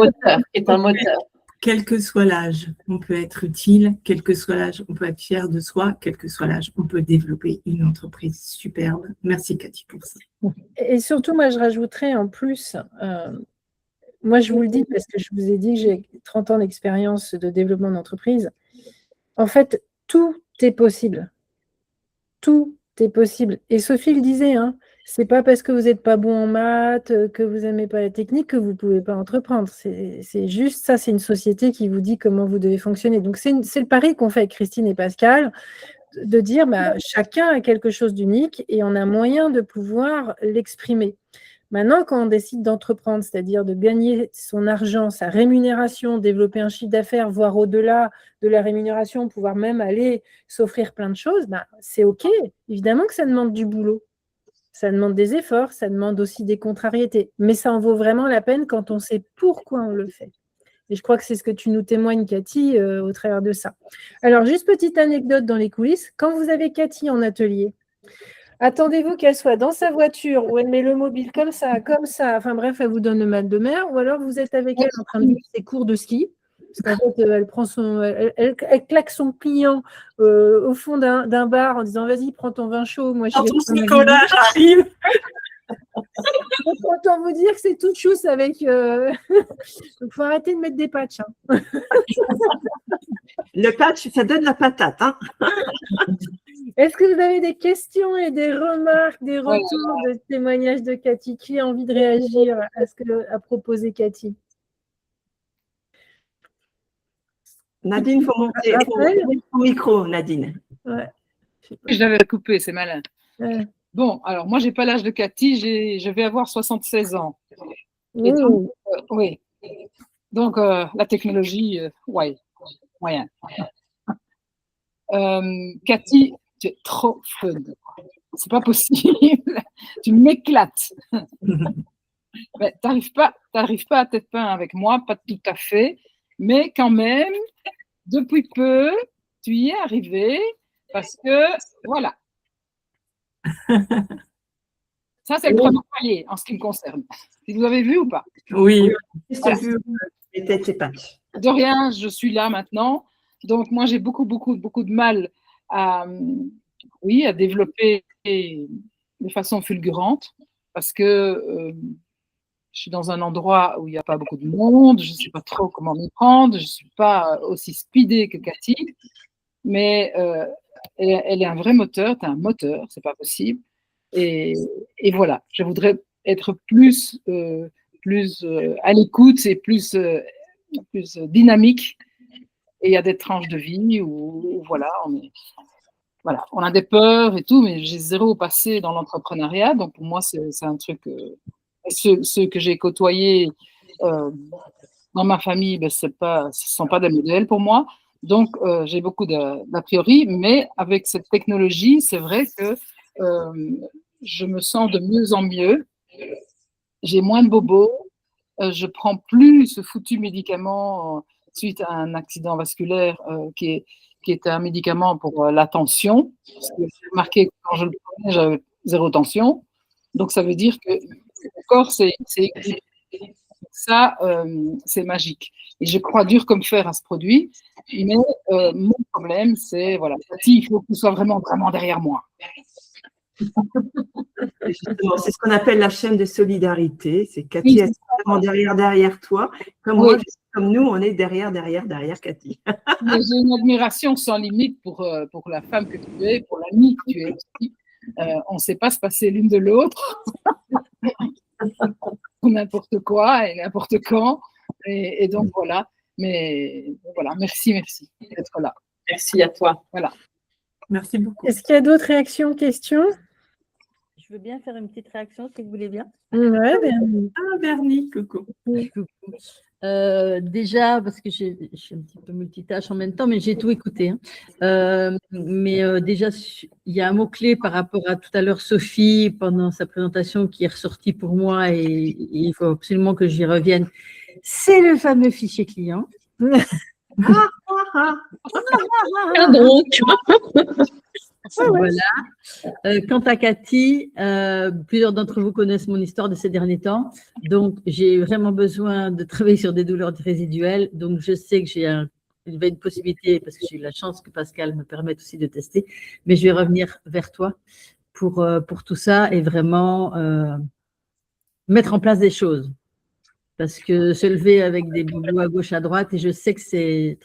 un moteur.
Quel que soit l'âge, on peut être utile, quel que soit l'âge, on peut être fier de soi, quel que soit l'âge, on peut développer une entreprise superbe. Merci Cathy pour ça.
Et surtout, moi, je rajouterais en plus, moi, je vous le dis parce que je vous ai dit que j'ai 30 ans d'expérience de développement d'entreprise. En fait, tout est possible. Tout est possible. Et Sophie le disait, c'est pas parce que vous n'êtes pas bon en maths, que vous n'aimez pas la technique, que vous ne pouvez pas entreprendre. C'est juste ça, c'est une société qui vous dit comment vous devez fonctionner. Donc, c'est le pari qu'on fait avec Christine et Pascal, de dire chacun a quelque chose d'unique et on a moyen de pouvoir l'exprimer. Maintenant, quand on décide d'entreprendre, c'est-à-dire de gagner son argent, sa rémunération, développer un chiffre d'affaires, voire au-delà de la rémunération, pouvoir même aller s'offrir plein de choses, c'est OK. Évidemment que ça demande du boulot. Ça demande des efforts, ça demande aussi des contrariétés. Mais ça en vaut vraiment la peine quand on sait pourquoi on le fait. Et je crois que c'est ce que tu nous témoignes, Cathy, au travers de ça. Alors, juste petite anecdote dans les coulisses. Quand vous avez Cathy en atelier, attendez-vous qu'elle soit dans sa voiture où elle met le mobile comme ça, enfin bref, elle vous donne le mal de mer, ou alors vous êtes avec elle en train de faire ses cours de ski, parce qu'en fait, elle claque son client au fond d'un bar en disant « Vas-y, prends ton vin chaud, moi je vais… »
Nicolas, j'arrive.
Autant vous dire que c'est toute chousse avec… Donc, il faut arrêter de mettre des patchs.
Le patch, ça donne la patate.
Est-ce que vous avez des questions et des remarques, des retours de témoignages de Cathy? Qui a envie de réagir à ce qu'a proposé Cathy?
Nadine, il faut monter ton micro, Nadine.
Ouais.
Je l'avais coupé, c'est malin.
Ouais.
Bon, alors moi, je n'ai pas l'âge de Cathy, je vais avoir 76 ans.
Et donc,
oui. Donc, la technologie, ouais, moyen. Cathy, tu es trop fun. C'est pas possible. Tu m'éclates. Mais t'arrives pas à tête peint avec moi, pas tout à fait, mais quand même, depuis peu, tu y es arrivé parce que, voilà. Ça, c'est le premier palier en ce qui me concerne. Vous avez vu ou pas?
Oui.
Voilà. Les têtes et patchs.
De rien, je suis là maintenant. Donc, moi, j'ai beaucoup de mal à développer de façon fulgurante parce que je suis dans un endroit où il n'y a pas beaucoup de monde, je ne sais pas trop comment m'y prendre, je ne suis pas aussi speedée que Cathy, mais elle est un vrai moteur, tu as un moteur, c'est pas possible. Et voilà, je voudrais être plus à l'écoute et plus dynamique. Et il y a des tranches de vie où voilà, on a des peurs et tout, mais j'ai zéro passé dans l'entrepreneuriat. Donc pour moi, c'est un truc. Ceux que j'ai côtoyés dans ma famille, ben, ce ne sont pas des modèles pour moi. Donc j'ai beaucoup d'a priori, mais avec cette technologie, c'est vrai que je me sens de mieux en mieux. J'ai moins de bobos. Je prends plus ce foutu médicament suite à un accident vasculaire qui est un médicament pour la tension. Parce que j'ai remarqué que quand je le prenais, j'avais zéro tension. Donc, ça veut dire que le corps, c'est équilibré. Ça, c'est magique. Et je crois dur comme fer à ce produit. Mais mon problème, c'est, voilà, il faut que tu sois vraiment derrière moi.
Justement, c'est ce qu'on appelle la chaîne de solidarité. C'est Cathy, elle est vraiment derrière toi. Comme moi, comme nous, on est derrière Cathy.
J'ai une admiration sans limite pour la femme que tu es, pour l'amie que tu es aussi. On ne sait pas se passer l'une de l'autre. N'importe quoi et n'importe quand. Et donc, voilà. Mais voilà, merci d'être là.
Merci à toi.
Voilà.
Merci beaucoup.
Est-ce qu'il y a d'autres réactions, questions?
Je veux bien faire une petite réaction, si vous voulez bien.
Ouais, Bernie.
Ah, Bernie, coucou.
Déjà, parce que je suis un petit peu multitâche en même temps, mais j'ai tout écouté. Déjà, il y a un mot-clé par rapport à tout à l'heure Sophie, pendant sa présentation, qui est ressorti pour moi et il faut absolument que j'y revienne. C'est le fameux fichier client. Voilà. Quant à Cathy, plusieurs d'entre vous connaissent mon histoire de ces derniers temps. Donc, j'ai vraiment besoin de travailler sur des douleurs résiduelles. Donc, je sais que j'ai une possibilité, parce que j'ai eu la chance que Pascal me permette aussi de tester, mais je vais revenir vers toi pour tout ça et vraiment mettre en place des choses. Parce que se lever avec des boulots à gauche, à droite, et je sais que c'est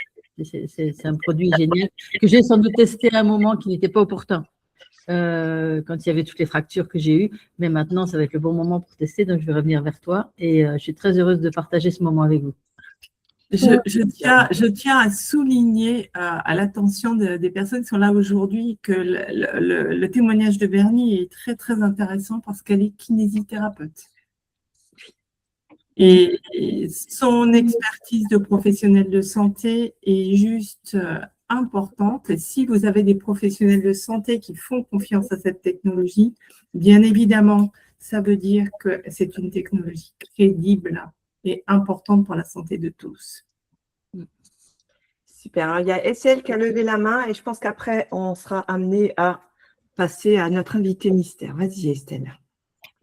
un produit génial que j'ai sans doute testé à un moment qui n'était pas opportun quand il y avait toutes les fractures que j'ai eues. Mais maintenant, ça va être le bon moment pour tester, donc je vais revenir vers toi et je suis très heureuse de partager ce moment avec vous.
Je tiens à souligner à l'attention des personnes qui sont là aujourd'hui que le témoignage de Bernie est très, très intéressant parce qu'elle est kinésithérapeute. Et son expertise de professionnel de santé est juste importante. Et si vous avez des professionnels de santé qui font confiance à cette technologie, bien évidemment, ça veut dire que c'est une technologie crédible et importante pour la santé de tous.
Super. Il y a Estelle qui a levé la main et je pense qu'après, on sera amené à passer à notre invité mystère. Vas-y, Estelle.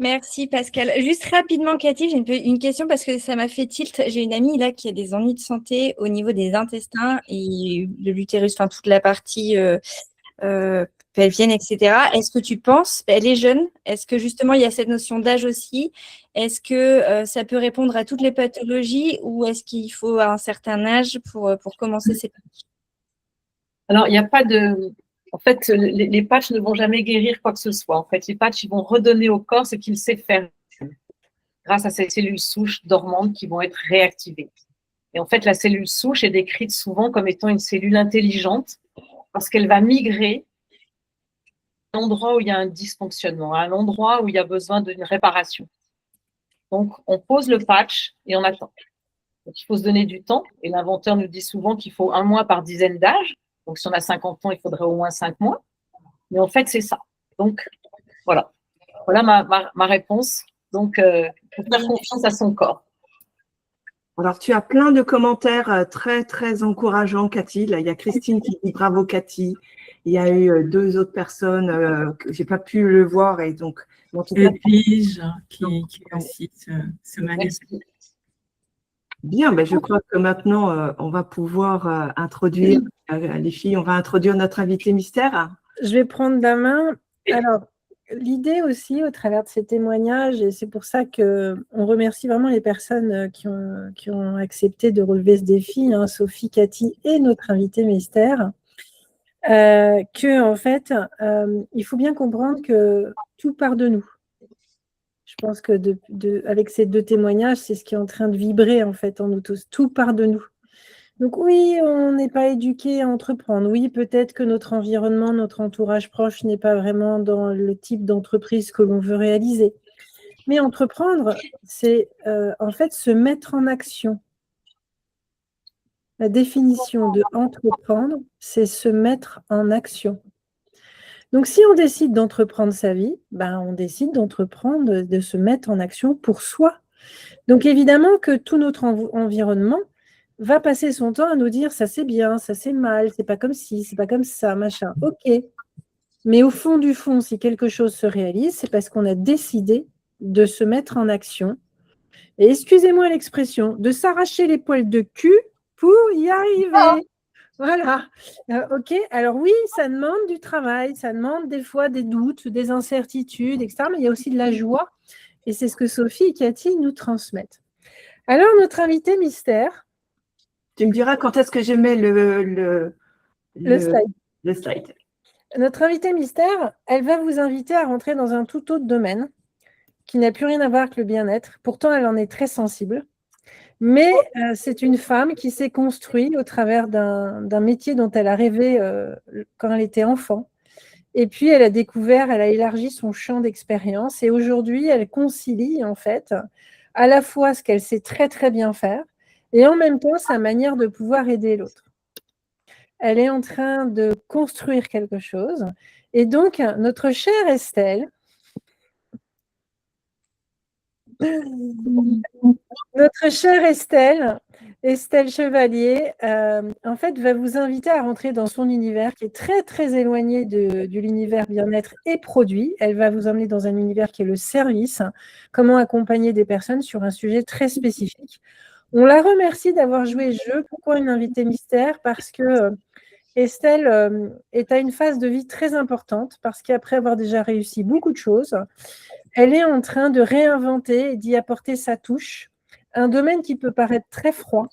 Merci Pascal. Juste rapidement, Cathy, j'ai une question parce que ça m'a fait tilt. J'ai une amie là qui a des ennuis de santé au niveau des intestins et de l'utérus, enfin toute la partie pelvienne, etc. Est-ce que tu penses, elle est jeune, est-ce que justement il y a cette notion d'âge aussi? Est-ce que ça peut répondre à toutes les pathologies ou est-ce qu'il faut un certain âge pour commencer ces pratiques?
Alors, il n'y a pas de… En fait, les patchs ne vont jamais guérir quoi que ce soit. En fait, les patchs, ils vont redonner au corps ce qu'il sait faire grâce à ces cellules souches dormantes qui vont être réactivées. Et en fait, la cellule souche est décrite souvent comme étant une cellule intelligente parce qu'elle va migrer à un endroit où il y a un dysfonctionnement, à un endroit où il y a besoin d'une réparation. Donc, on pose le patch et on attend. Donc, il faut se donner du temps. Et l'inventeur nous dit souvent qu'il faut 1 mois par dizaine d'âge. Donc, si on a 50 ans, il faudrait au moins 5 mois. Mais en fait, c'est ça. Donc, voilà. Voilà ma réponse. Donc, il faut faire confiance à son corps.
Alors, tu as plein de commentaires très, très encourageants, Cathy. Là, il y a Christine qui dit bravo, Cathy. Il y a eu 2 autres personnes que je n'ai pas pu le voir. Et donc, en tout cas,
Edwige qui aussi se manifeste.
Bien, ben je crois que maintenant, on va pouvoir introduire, les filles, on va introduire notre invité mystère.
Je vais prendre la main. Alors, l'idée aussi, au travers de ces témoignages, et c'est pour ça qu'on remercie vraiment les personnes qui ont accepté de relever ce défi, hein, Sophie, Cathy et notre invité mystère, que en fait, il faut bien comprendre que tout part de nous. Je pense que avec ces 2 témoignages, c'est ce qui est en train de vibrer en fait en nous tous. Tout part de nous. Donc oui, on n'est pas éduqué à entreprendre. Oui, peut-être que notre environnement, notre entourage proche n'est pas vraiment dans le type d'entreprise que l'on veut réaliser. Mais entreprendre, c'est en fait se mettre en action. La définition de entreprendre, c'est se mettre en action. Donc, si on décide d'entreprendre sa vie, ben, on décide d'entreprendre, de se mettre en action pour soi. Donc, évidemment que tout notre environnement va passer son temps à nous dire ça c'est bien, ça c'est mal, c'est pas comme ci, c'est pas comme ça, machin. Ok. Mais au fond du fond, si quelque chose se réalise, c'est parce qu'on a décidé de se mettre en action. Et excusez-moi l'expression, de s'arracher les poils de cul pour y arriver. Voilà, ok. Alors oui, ça demande du travail, ça demande des fois des doutes, des incertitudes, etc. Mais il y a aussi de la joie. Et c'est ce que Sophie et Cathy nous transmettent. Alors, notre invité mystère.
Tu me diras quand est-ce que je mets le slide.
Notre invité mystère, elle va vous inviter à rentrer dans un tout autre domaine qui n'a plus rien à voir avec le bien-être. Pourtant, elle en est très sensible. Mais c'est une femme qui s'est construite au travers d'un métier dont elle a rêvé quand elle était enfant. Et puis, elle a élargi son champ d'expérience. Et aujourd'hui, elle concilie en fait à la fois ce qu'elle sait très, très bien faire et en même temps sa manière de pouvoir aider l'autre. Elle est en train de construire quelque chose. Et donc, notre chère Estelle, notre chère Estelle Chevalier, en fait, va vous inviter à rentrer dans son univers qui est très, très éloigné de l'univers bien-être et produit. Elle va vous emmener dans un univers qui est le service, comment accompagner des personnes sur un sujet très spécifique. On la remercie d'avoir joué le jeu. Pourquoi une invitée mystère? Parce que Estelle est à une phase de vie très importante, parce qu'après avoir déjà réussi beaucoup de choses, elle est en train de réinventer et d'y apporter sa touche. Un domaine qui peut paraître très froid,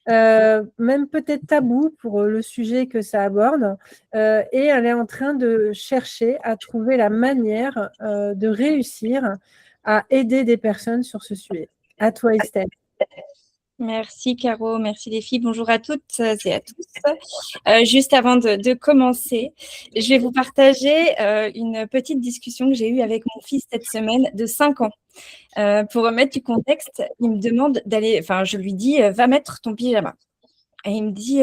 même peut-être tabou pour le sujet que ça aborde. Et elle est en train de chercher à trouver la manière de réussir à aider des personnes sur ce sujet. À toi, Estelle.
Merci Caro, merci les filles. Bonjour à toutes et à tous. Juste avant de commencer, je vais vous partager une petite discussion que j'ai eue avec mon fils cette semaine de 5 ans. Pour remettre du contexte, il me demande d'aller, enfin je lui dis, va mettre ton pyjama. Et il me dit,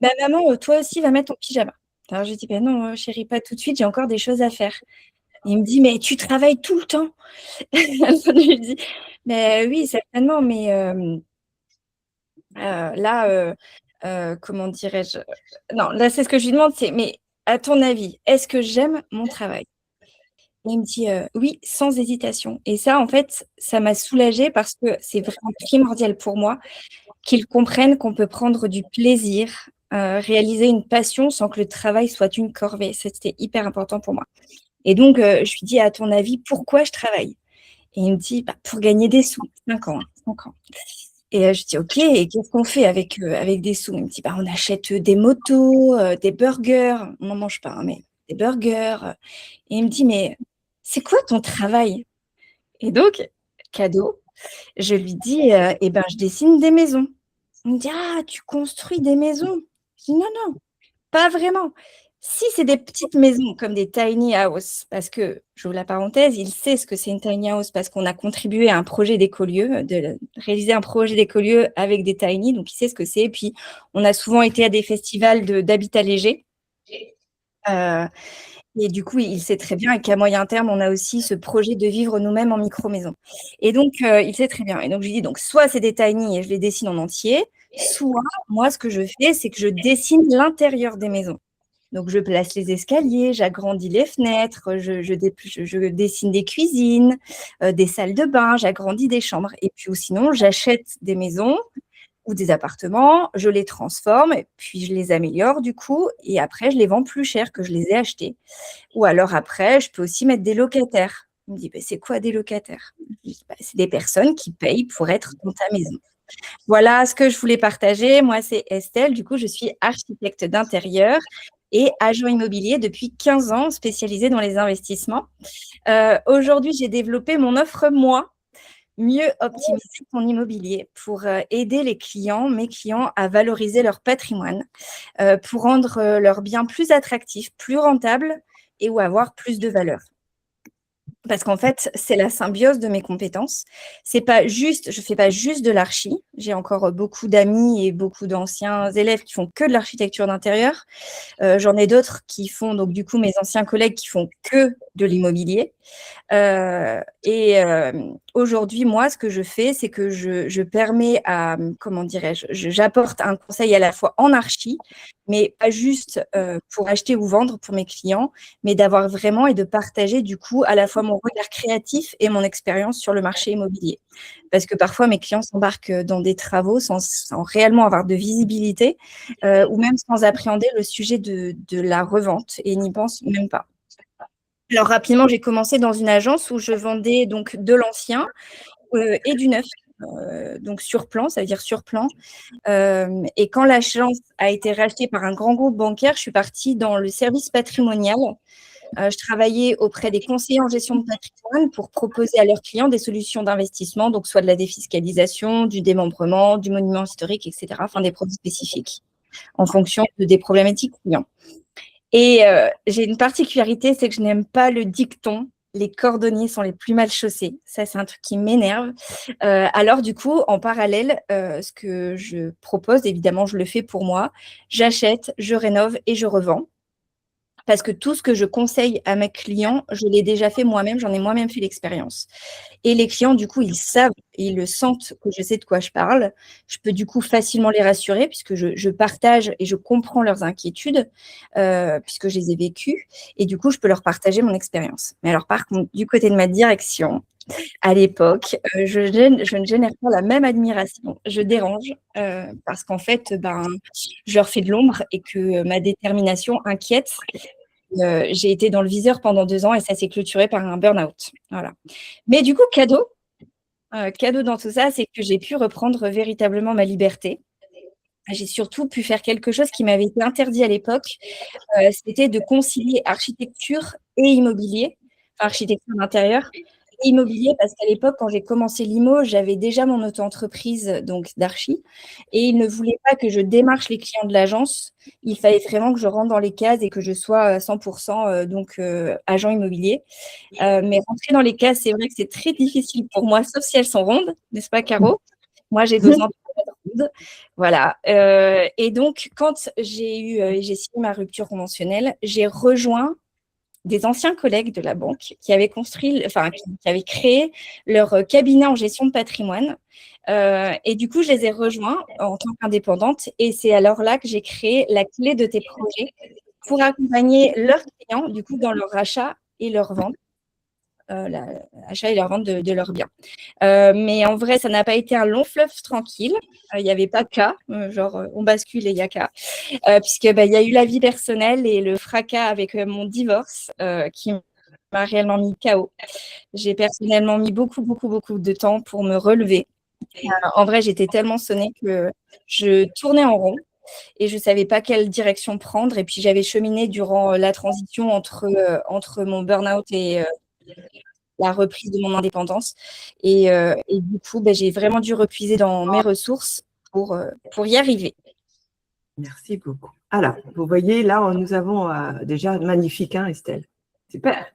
bah, maman, toi aussi, va mettre ton pyjama. Alors je lui dis, bah, non chérie, pas tout de suite, j'ai encore des choses à faire. Et il me dit, mais tu travailles tout le temps. Je lui dis, mais oui, certainement, mais là, comment dirais-je? Non, là, c'est ce que je lui demande, c'est, mais à ton avis, est-ce que j'aime mon travail? Et il me dit, oui, sans hésitation. Et ça, en fait, ça m'a soulagée parce que c'est vraiment primordial pour moi qu'ils comprennent qu'on peut prendre du plaisir, réaliser une passion sans que le travail soit une corvée. C'était hyper important pour moi. Et donc, je lui dis, à ton avis, pourquoi je travaille? Et il me dit, bah, pour gagner des sous. 5 ans. Et je dis, ok, et qu'est-ce qu'on fait avec des sous? Il me dit, bah, on achète des motos, des burgers. On n'en mange pas, hein, mais des burgers. Et il me dit, mais c'est quoi ton travail? Et donc, cadeau, je lui dis, eh ben, je dessine des maisons. Il me dit, ah, tu construis des maisons? Je dis, non, pas vraiment. Si c'est des petites maisons comme des tiny houses, parce que, j'ouvre la parenthèse, il sait ce que c'est une tiny house parce qu'on a contribué à un projet d'écolieu, de réaliser un projet d'écolieu avec des tiny, donc il sait ce que c'est. Et puis, on a souvent été à des festivals d'habitat léger. Et du coup, il sait très bien qu'à moyen terme, on a aussi ce projet de vivre nous-mêmes en micro-maison. Et donc, il sait très bien. Et donc, je lui dis, donc, soit c'est des tiny et je les dessine en entier, soit, moi, ce que je fais, c'est que je dessine l'intérieur des maisons. Donc, je place les escaliers, j'agrandis les fenêtres, je dessine des cuisines, des salles de bain, j'agrandis des chambres. Et puis, ou sinon, j'achète des maisons ou des appartements, je les transforme, et puis je les améliore du coup, et après, je les vends plus cher que je les ai achetés. Ou alors après, je peux aussi mettre des locataires. Il me dit, bah, c'est quoi des locataires? Je dis, bah, c'est des personnes qui payent pour être dans ta maison. Voilà ce que je voulais partager. Moi, c'est Estelle. Du coup, je suis architecte d'intérieur et agent immobilier depuis 15 ans, spécialisée dans les investissements. Aujourd'hui, j'ai développé mon offre moi, mieux optimiser ton immobilier pour aider les clients, mes clients, à valoriser leur patrimoine, pour rendre leurs biens plus attractifs, plus rentables et ou avoir plus de valeur. Parce qu'en fait, c'est la symbiose de mes compétences. C'est pas juste, je ne fais pas juste de l'archi. J'ai encore beaucoup d'amis et beaucoup d'anciens élèves qui font que de l'architecture d'intérieur. J'en ai d'autres qui font, donc du coup, mes anciens collègues qui font que de l'immobilier. Aujourd'hui, moi, ce que je fais, c'est que je permets à, comment dirais-je, j'apporte un conseil à la fois en archi, mais pas juste pour acheter ou vendre pour mes clients, mais d'avoir vraiment et de partager du coup à la fois mon regard créatif et mon expérience sur le marché immobilier. Parce que parfois, mes clients s'embarquent dans des travaux sans réellement avoir de visibilité ou même sans appréhender le sujet de la revente et n'y pensent même pas. Alors rapidement, j'ai commencé dans une agence où je vendais donc de l'ancien et du neuf, donc sur plan, ça veut dire sur plan. Et quand l'agence a été rachetée par un grand groupe bancaire, je suis partie dans le service patrimonial. Je travaillais auprès des conseillers en gestion de patrimoine pour proposer à leurs clients des solutions d'investissement, donc soit de la défiscalisation, du démembrement, du monument historique, etc., enfin des produits spécifiques en fonction des problématiques clients. Et j'ai une particularité, c'est que je n'aime pas le dicton « les cordonniers sont les plus mal chaussés ». Ça, c'est un truc qui m'énerve. Alors, du coup, en parallèle, ce que je propose, évidemment, je le fais pour moi. J'achète, je rénove et je revends. Parce que tout ce que je conseille à mes clients, je l'ai déjà fait moi-même, j'en ai moi-même fait l'expérience. Et les clients, du coup, ils savent et ils le sentent que je sais de quoi je parle. Je peux du coup facilement les rassurer puisque je partage et je comprends leurs inquiétudes puisque je les ai vécues. Et du coup, je peux leur partager mon expérience. Mais alors, par contre, du côté de ma direction, à l'époque, je ne génère pas la même admiration. Je dérange parce qu'en fait, je leur fais de l'ombre et que ma détermination inquiète. J'ai été dans le viseur pendant 2 ans et ça s'est clôturé par un burn-out. Voilà. Mais du coup, cadeau dans tout ça, c'est que j'ai pu reprendre véritablement ma liberté. J'ai surtout pu faire quelque chose qui m'avait été interdit à l'époque. C'était de concilier architecture et immobilier, enfin architecture d'intérieur et immobilier, parce qu'à l'époque, quand j'ai commencé l'IMO, j'avais déjà mon auto-entreprise donc d'archi et ils ne voulaient pas que je démarche les clients de l'agence. Il fallait vraiment que je rentre dans les cases et que je sois à 100% agent immobilier. Mais rentrer dans les cases, c'est vrai que c'est très difficile pour moi, sauf si elles sont rondes, n'est-ce pas, Caro? Moi, j'ai besoin de rondes. Voilà. Et donc, quand j'ai signé ma rupture conventionnelle, j'ai rejoint des anciens collègues de la banque qui avaient qui avaient créé leur cabinet en gestion de patrimoine. Et du coup, je les ai rejoints en tant qu'indépendante. Et c'est alors là que j'ai créé la clé de tes projets pour accompagner leurs clients, du coup, dans leur achat et leur vente. L'achat et leur vente de leurs biens. Mais en vrai, ça n'a pas été un long fleuve tranquille. Il n'y avait pas de cas, on bascule et il y a cas. Puisque il y a eu la vie personnelle et le fracas avec mon divorce qui m'a réellement mis KO. J'ai personnellement mis beaucoup de temps pour me relever. En vrai, j'étais tellement sonnée que je tournais en rond. Et je ne savais pas quelle direction prendre. Et puis, j'avais cheminé durant la transition entre mon burn-out et la reprise de mon indépendance. Et du coup, j'ai vraiment dû repuiser dans mes ressources pour y arriver.
Merci beaucoup. Alors, vous voyez, là, nous avons déjà magnifique, hein, Estelle. Super.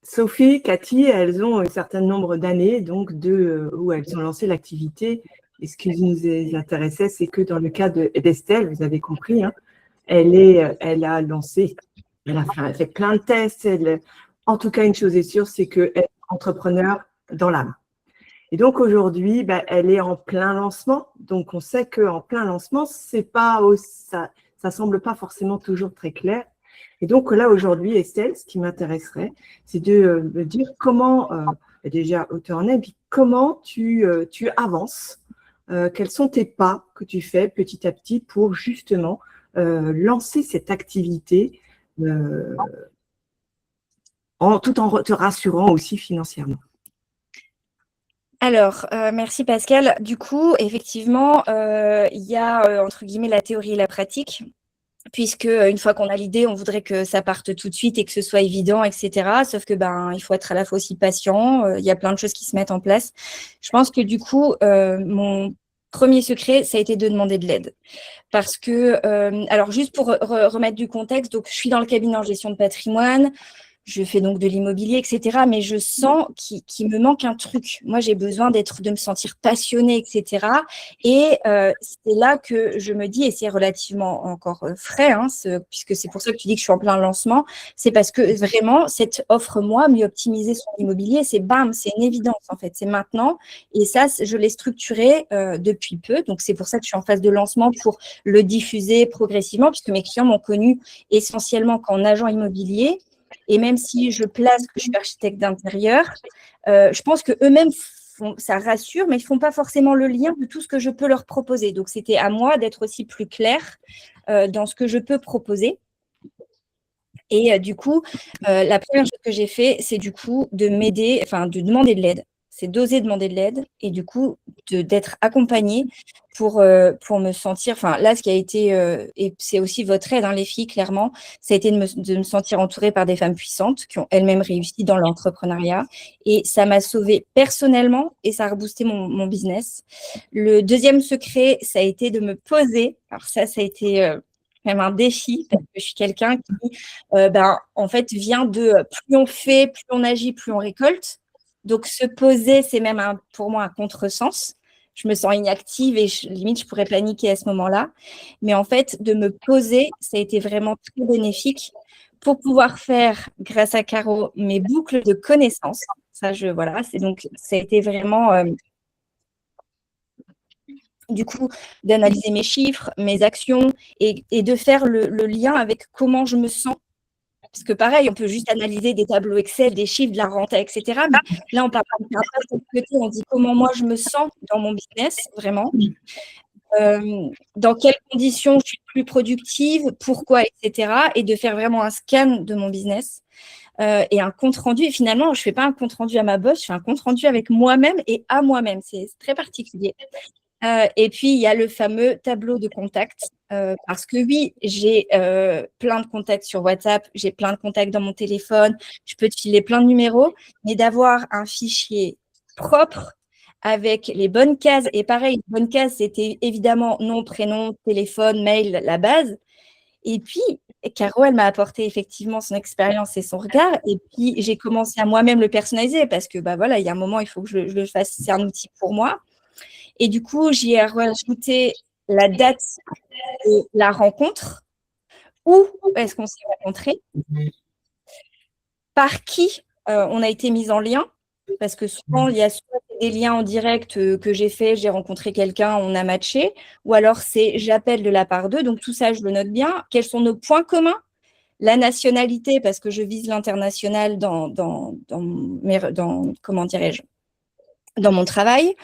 Sophie, Cathy, elles ont un certain nombre d'années donc où elles ont lancé l'activité. Et ce qui nous intéressait, c'est que dans le cas d'Estelle, vous avez compris, hein, elle a lancé, elle a fait plein de tests. En tout cas, une chose est sûre, c'est qu'elle est entrepreneur dans l'âme. Et donc aujourd'hui, elle est en plein lancement. Donc on sait qu'en plein lancement, ça semble pas forcément toujours très clair. Et donc là aujourd'hui, Estelle, ce qui m'intéresserait, c'est de me dire comment, déjà où tu en es, puis comment tu avances, quels sont tes pas que tu fais petit à petit pour justement lancer cette activité tout en te rassurant aussi financièrement.
Alors, merci Pascal. Du coup, effectivement, il y a entre guillemets la théorie et la pratique, puisque une fois qu'on a l'idée, on voudrait que ça parte tout de suite et que ce soit évident, etc. Sauf que il faut être à la fois aussi patient. Il y a plein de choses qui se mettent en place. Je pense que du coup, mon premier secret, ça a été de demander de l'aide. Parce que, alors juste pour remettre du contexte, donc je suis dans le cabinet en gestion de patrimoine. Je fais donc de l'immobilier, etc. Mais je sens qu'il me manque un truc. Moi, j'ai besoin de me sentir passionnée, etc. Et c'est là que je me dis, et c'est relativement encore frais, hein, puisque c'est pour ça que tu dis que je suis en plein lancement, c'est parce que vraiment, cette offre-moi, mieux optimiser son immobilier, c'est une évidence en fait, c'est maintenant. Et ça, je l'ai structuré depuis peu. Donc, c'est pour ça que je suis en phase de lancement pour le diffuser progressivement, puisque mes clients m'ont connue essentiellement qu'en agent immobilier. Et même si je place que je suis architecte d'intérieur, je pense qu'eux-mêmes, ça rassure, mais ils ne font pas forcément le lien de tout ce que je peux leur proposer. Donc, c'était à moi d'être aussi plus claire dans ce que je peux proposer. Et du coup, la première chose que j'ai fait, c'est du coup de demander de l'aide. C'est d'oser demander de l'aide et du coup d'être accompagnée pour me sentir, là ce qui a été, et c'est aussi votre aide, hein, les filles, clairement, ça a été de me sentir entourée par des femmes puissantes qui ont elles-mêmes réussi dans l'entrepreneuriat et ça m'a sauvée personnellement et ça a reboosté mon business. Le deuxième secret, ça a été de me poser, alors ça a été même un défi parce que je suis quelqu'un qui, en fait, vient de plus on fait, plus on agit, plus on récolte. Donc, se poser, c'est même pour moi un contresens. Je me sens inactive et limite, je pourrais paniquer à ce moment-là. Mais en fait, de me poser, ça a été vraiment très bénéfique pour pouvoir faire, grâce à Caro, mes boucles de connaissances. Ça a été vraiment, du coup, d'analyser mes chiffres, mes actions et de faire le lien avec comment je me sens. Parce que pareil, on peut juste analyser des tableaux Excel, des chiffres, de la renta, etc. Mais là, on parle de côté, on dit comment moi je me sens dans mon business, vraiment. Dans quelles conditions je suis plus productive, pourquoi, etc. Et de faire vraiment un scan de mon business et un compte-rendu. Et finalement, je ne fais pas un compte-rendu à ma boss, je fais un compte-rendu avec moi-même et à moi-même. C'est très particulier. Et puis, il y a le fameux tableau de contacts. Parce que oui, j'ai plein de contacts sur WhatsApp, j'ai plein de contacts dans mon téléphone, je peux te filer plein de numéros, mais d'avoir un fichier propre avec les bonnes cases. Et pareil, les bonnes cases, c'était évidemment nom, prénom, téléphone, mail, la base. Et puis, Caro, elle m'a apporté effectivement son expérience et son regard. Et puis, j'ai commencé à moi-même le personnaliser parce que, il y a un moment, il faut que je le fasse. C'est un outil pour moi. Et du coup, j'y ai rajouté la date de la rencontre, où est-ce qu'on s'est rencontrés, par qui on a été mis en lien, parce que souvent, il y a soit des liens en direct que j'ai fait, j'ai rencontré quelqu'un, on a matché, ou alors c'est j'appelle de la part d'eux, donc tout ça, je le note bien. Quels sont nos points communs? La nationalité, parce que je vise l'international comment dirais-je, dans mon travail.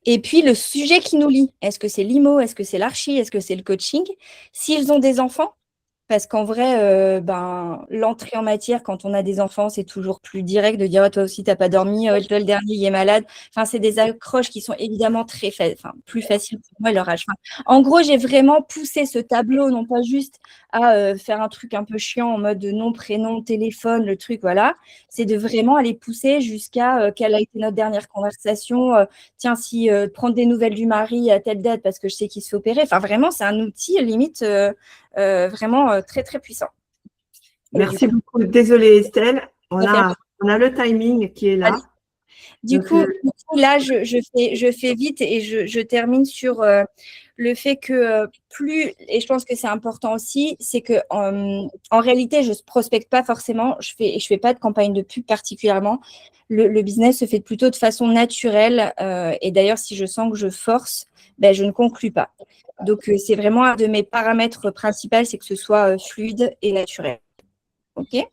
Et puis, le sujet qui nous lie. Est-ce que c'est l'IMO? Est-ce que c'est l'archi? Est-ce que c'est le coaching? S'ils ont des enfants, Parce qu'en vrai, l'entrée en matière, quand on a des enfants, c'est toujours plus direct de dire toi aussi, tu n'as pas dormi, toi, le dernier, il est malade. Enfin, c'est des accroches qui sont évidemment plus faciles pour moi à leur âge. Enfin, en gros, j'ai vraiment poussé ce tableau, non pas juste à faire un truc un peu chiant en mode nom, prénom, téléphone, le truc, voilà. C'est de vraiment aller pousser jusqu'à quelle a été notre dernière conversation. Tiens, si prendre des nouvelles du mari à telle date parce que je sais qu'il se fait opérer. Enfin, vraiment, c'est un outil limite vraiment très, très puissant.
Merci beaucoup. Désolée, Estelle. On a le timing qui est là.
Du coup, là, je fais vite et je termine sur le fait que et je pense que c'est important aussi, c'est que en réalité, je ne prospecte pas forcément, je fais pas de campagne de pub particulièrement. Le business se fait plutôt de façon naturelle et d'ailleurs, si je sens que je force, je ne conclue pas. Donc, c'est vraiment un de mes paramètres principaux, c'est que ce soit fluide et naturel. OK ?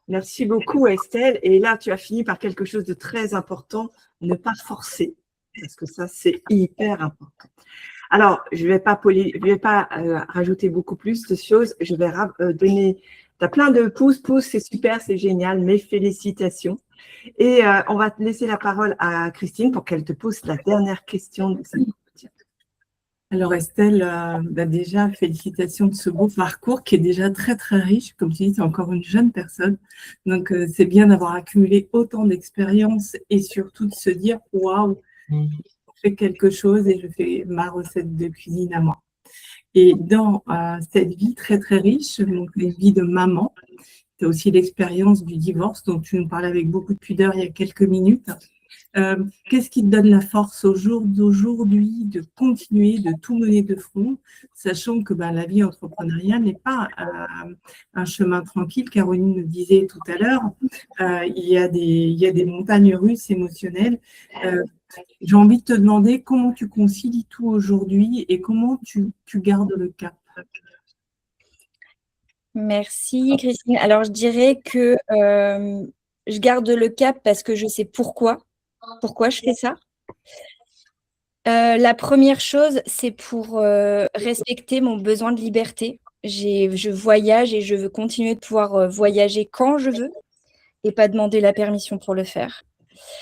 Merci beaucoup, Estelle. Et là, tu as fini par quelque chose de très important, ne pas forcer, parce que ça, c'est hyper important. Alors, je vais pas rajouter beaucoup plus de choses. Je vais donner… Tu as plein de pouces, c'est super, c'est génial, mes félicitations. Et on va te laisser la parole à Christine pour qu'elle te pose la dernière question de cette…
Alors Estelle, déjà, félicitations de ce beau parcours qui est déjà très, très riche. Comme tu dis, tu es encore une jeune personne. Donc, c'est bien d'avoir accumulé autant d'expérience et surtout de se dire « Waouh, je fais quelque chose et je fais ma recette de cuisine à moi ». Et dans cette vie très, très riche, donc une vie de maman, tu as aussi l'expérience du divorce dont tu nous parlais avec beaucoup de pudeur il y a quelques minutes. Qu'est-ce qui te donne la force au jour d'aujourd'hui de continuer, de tout mener de front, sachant que la vie entrepreneuriale n'est pas un chemin tranquille. Caroline le disait tout à l'heure, il y a des montagnes russes émotionnelles. J'ai envie de te demander comment tu concilies tout aujourd'hui et comment tu gardes le cap.
Merci Christine. Alors, je dirais que je garde le cap parce que je sais pourquoi je fais ça. La première chose, c'est pour respecter mon besoin de liberté. Je voyage et je veux continuer de pouvoir voyager quand je veux et pas demander la permission pour le faire.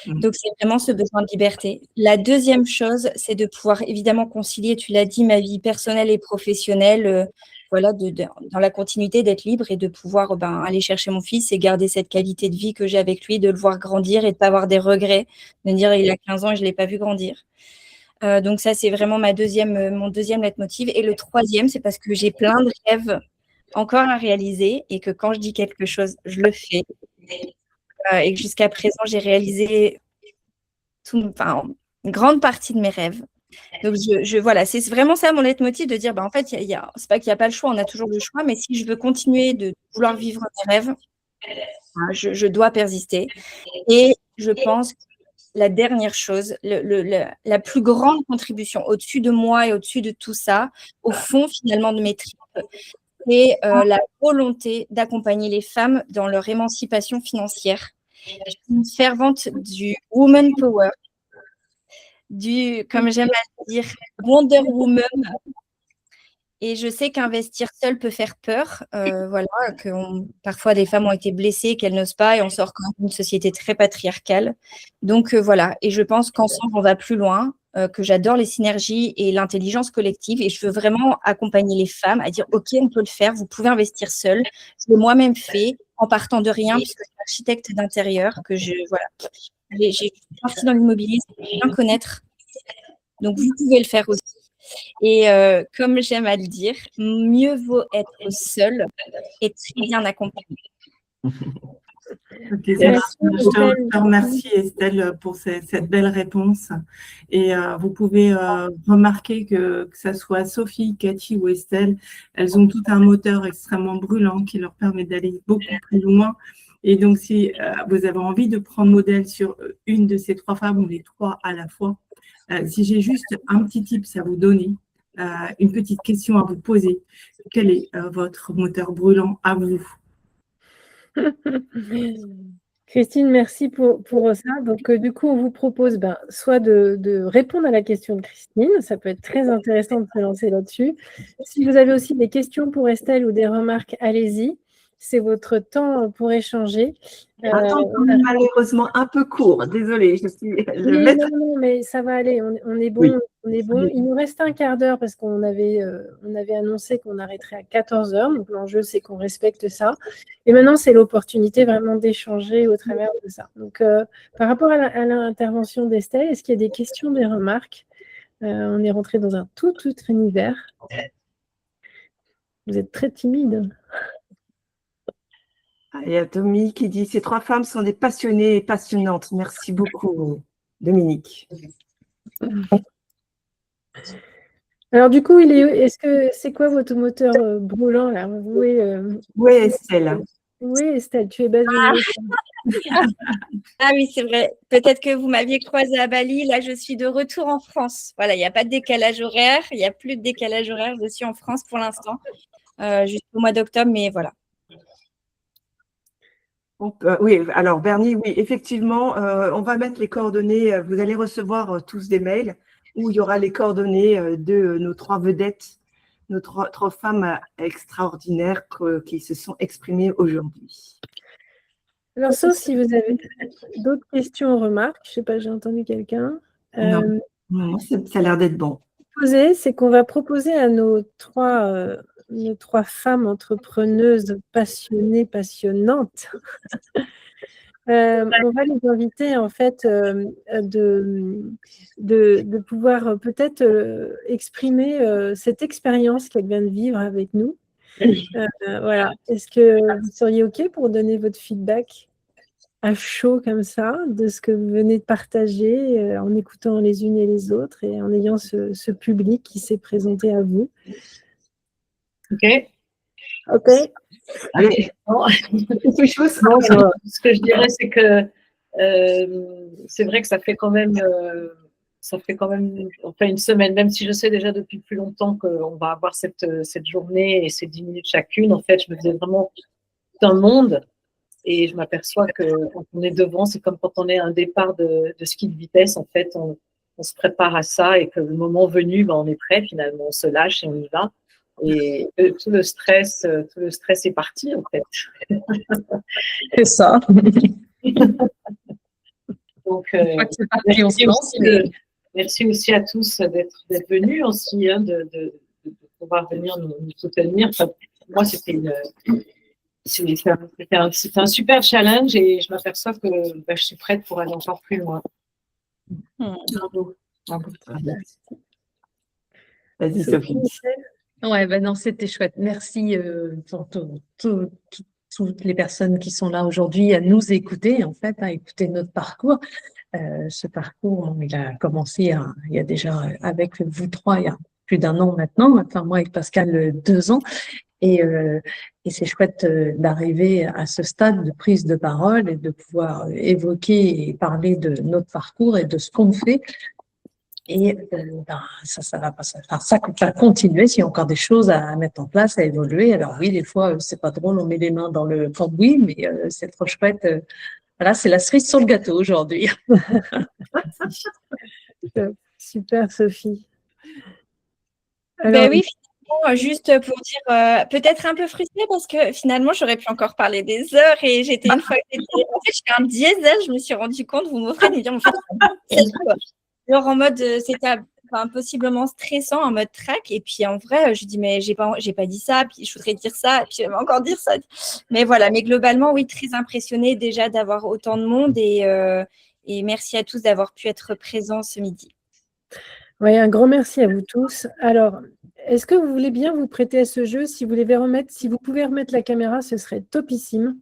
Donc, c'est vraiment ce besoin de liberté. La deuxième chose, c'est de pouvoir évidemment concilier, tu l'as dit, ma vie personnelle et professionnelle, dans la continuité d'être libre et de pouvoir aller chercher mon fils et garder cette qualité de vie que j'ai avec lui, de le voir grandir et de ne pas avoir des regrets, de me dire il a 15 ans et je ne l'ai pas vu grandir. Donc ça, c'est vraiment mon deuxième leitmotiv. Et le troisième, c'est parce que j'ai plein de rêves encore à réaliser et que quand je dis quelque chose, je le fais. Et que jusqu'à présent, j'ai réalisé une grande partie de mes rêves. Donc, voilà, c'est vraiment ça mon leitmotiv de dire, en fait, c'est pas qu'il n'y a pas le choix, on a toujours le choix, mais si je veux continuer de vouloir vivre mes rêves, je dois persister. Et je pense que la dernière chose, la plus grande contribution au-dessus de moi et au-dessus de tout ça, au fond, finalement, de mes tripes, c'est la volonté d'accompagner les femmes dans leur émancipation financière. Je suis une fervente du woman power, comme j'aime à dire, Wonder Woman. Et je sais qu'investir seul peut faire peur. Parfois, des femmes ont été blessées, qu'elles n'osent pas, et on sort quand même d'une société très patriarcale. Donc, voilà. Et je pense qu'ensemble, on va plus loin, que j'adore les synergies et l'intelligence collective. Et je veux vraiment accompagner les femmes à dire, OK, on peut le faire, vous pouvez investir seul. Je l'ai moi-même fait en partant de rien, puisque je suis architecte d'intérieur, j'ai parti dans l'immobilier, c'est bien connaître. Donc, vous pouvez le faire aussi. Et comme j'aime à le dire, mieux vaut être seul et très bien accompagné.
Okay, je te remercie Estelle pour cette belle réponse. Et vous pouvez remarquer que ça soit Sophie, Cathy ou Estelle, elles ont tout un moteur extrêmement brûlant qui leur permet d'aller beaucoup plus loin. Et donc, si vous avez envie de prendre modèle sur une de ces trois femmes ou les trois à la fois, si j'ai juste un petit tips à vous donner, une petite question à vous poser, quel est votre moteur brûlant à vous?
Christine, merci pour ça. Donc, du coup, on vous propose soit de répondre à la question de Christine. Ça peut être très intéressant de se lancer là-dessus. Si vous avez aussi des questions pour Estelle ou des remarques, allez-y. C'est votre temps pour échanger.
Un temps quand même malheureusement un peu court. Désolée,
non, mais ça va aller. On est bon.
Oui.
On est bon. Il nous reste un quart d'heure parce qu'on avait annoncé qu'on arrêterait à 14h. Donc, l'enjeu, c'est qu'on respecte ça. Et maintenant, c'est l'opportunité vraiment d'échanger au travers de ça. Donc, par rapport à l'intervention d'Estelle, est-ce qu'il y a des questions, des remarques? On est rentré dans un tout autre univers. Vous êtes très timide.
Il y a Dominique qui dit « Ces 3 femmes sont des passionnées et passionnantes ». Merci beaucoup, Dominique.
Alors, du coup, c'est quoi votre moteur brûlant là?
Oui, Estelle.
Oui, Estelle, tu es basée où?
Ah oui, c'est vrai. Peut-être que vous m'aviez croisée à Bali. Là, je suis de retour en France. Voilà, il n'y a pas de décalage horaire. Il n'y a plus de décalage horaire. Je suis en France pour l'instant, jusqu'au mois d'octobre, mais voilà.
Oui, alors Bernie, oui, effectivement, on va mettre les coordonnées. Vous allez recevoir tous des mails où il y aura les coordonnées de nos 3 vedettes, nos 3 femmes extraordinaires qui se sont exprimées aujourd'hui.
Alors, sauf si vous avez d'autres questions ou remarques, je ne sais pas, j'ai entendu quelqu'un.
Non, ça a l'air d'être bon.
C'est qu'on va proposer à nos 3 femmes entrepreneuses passionnées, passionnantes, on va les inviter en fait de pouvoir peut-être exprimer cette expérience qu'elles viennent de vivre avec nous. Voilà. Est-ce que vous seriez OK pour donner votre feedback à chaud comme ça de ce que vous venez de partager en écoutant les unes et les autres et en ayant ce public qui s'est présenté à vous?
OK.
Allez.
Ce que je dirais, c'est que c'est vrai que ça fait quand même enfin une semaine, même si je sais déjà depuis plus longtemps qu'on va avoir cette journée et ces 10 minutes chacune. En fait, je me faisais vraiment tout un monde et je m'aperçois que quand on est devant, c'est comme quand on est à un départ de ski de vitesse. En fait, on se prépare à ça et que le moment venu, on est prêt finalement, on se lâche et on y va. Et tout le stress est parti en fait.
C'est ça.
Donc,
merci,
merci aussi à tous d'être venus aussi, de pouvoir venir nous soutenir. Enfin, moi, c'était un super challenge et je m'aperçois que je suis prête pour aller encore plus loin. Bravo.
Vas-y, Sophie.
Ouais, non, c'était chouette. Merci pour toutes les personnes qui sont là aujourd'hui à nous écouter, en fait, à écouter notre parcours. Ce parcours, il a commencé il y a déjà avec vous 3, il y a plus d'1 an maintenant. Enfin, moi avec Pascal, 2 ans. Et c'est chouette d'arriver à ce stade de prise de parole et de pouvoir évoquer et parler de notre parcours et de ce qu'on fait. Et ça va continuer s'il y a encore des choses à mettre en place, à évoluer. Alors oui, des fois, c'est pas drôle, on met les mains dans le cambouis, mais c'est trop chouette. Voilà, c'est la cerise sur le gâteau aujourd'hui.
Super, Sophie.
Alors, oui, finalement, juste pour dire, peut-être un peu frustrée parce que finalement, j'aurais pu encore parler des heures et j'étais une fois que en fait, j'étais un diesel, je me suis rendu compte, vous m'offrez de me dire, en fait, genre en mode, c'était possiblement stressant, en mode track. Et puis en vrai, je dis, mais j'ai pas dit ça, puis je voudrais dire ça, puis je vais encore dire ça. Mais voilà, mais globalement, oui, très impressionnée déjà d'avoir autant de monde et merci à tous d'avoir pu être présents ce midi.
Oui, un grand merci à vous tous. Alors, est-ce que vous voulez bien vous prêter à ce jeu? Si vous pouvez remettre la caméra, ce serait topissime.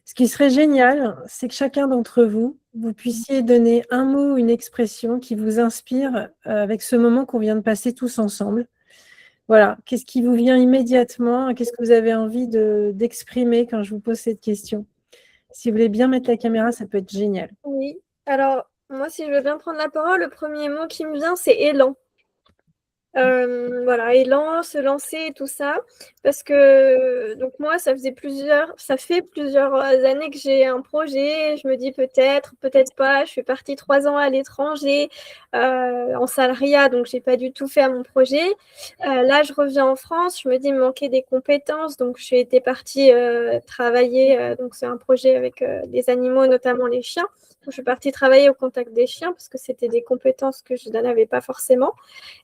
Ce qui serait génial, c'est que chacun d'entre vous, vous puissiez donner un mot, une expression qui vous inspire avec ce moment qu'on vient de passer tous ensemble. Voilà, qu'est-ce qui vous vient immédiatement? Qu'est-ce que vous avez envie d'exprimer quand je vous pose cette question? Si vous voulez bien mettre la caméra, ça peut être génial.
Oui, alors moi, si je veux bien prendre la parole, le premier mot qui me vient, c'est élan. Voilà, élan, se lancer, tout ça. Parce que donc moi, ça fait plusieurs années que j'ai un projet. Je me dis peut-être, peut-être pas. Je suis partie 3 ans à l'étranger en salariat, donc j'ai pas du tout fait à mon projet. Là, je reviens en France. Je me dis il me manquait des compétences, donc je suis été partie travailler. Donc c'est un projet avec des animaux, notamment les chiens. Donc, je suis partie travailler au contact des chiens parce que c'était des compétences que je n'avais pas forcément.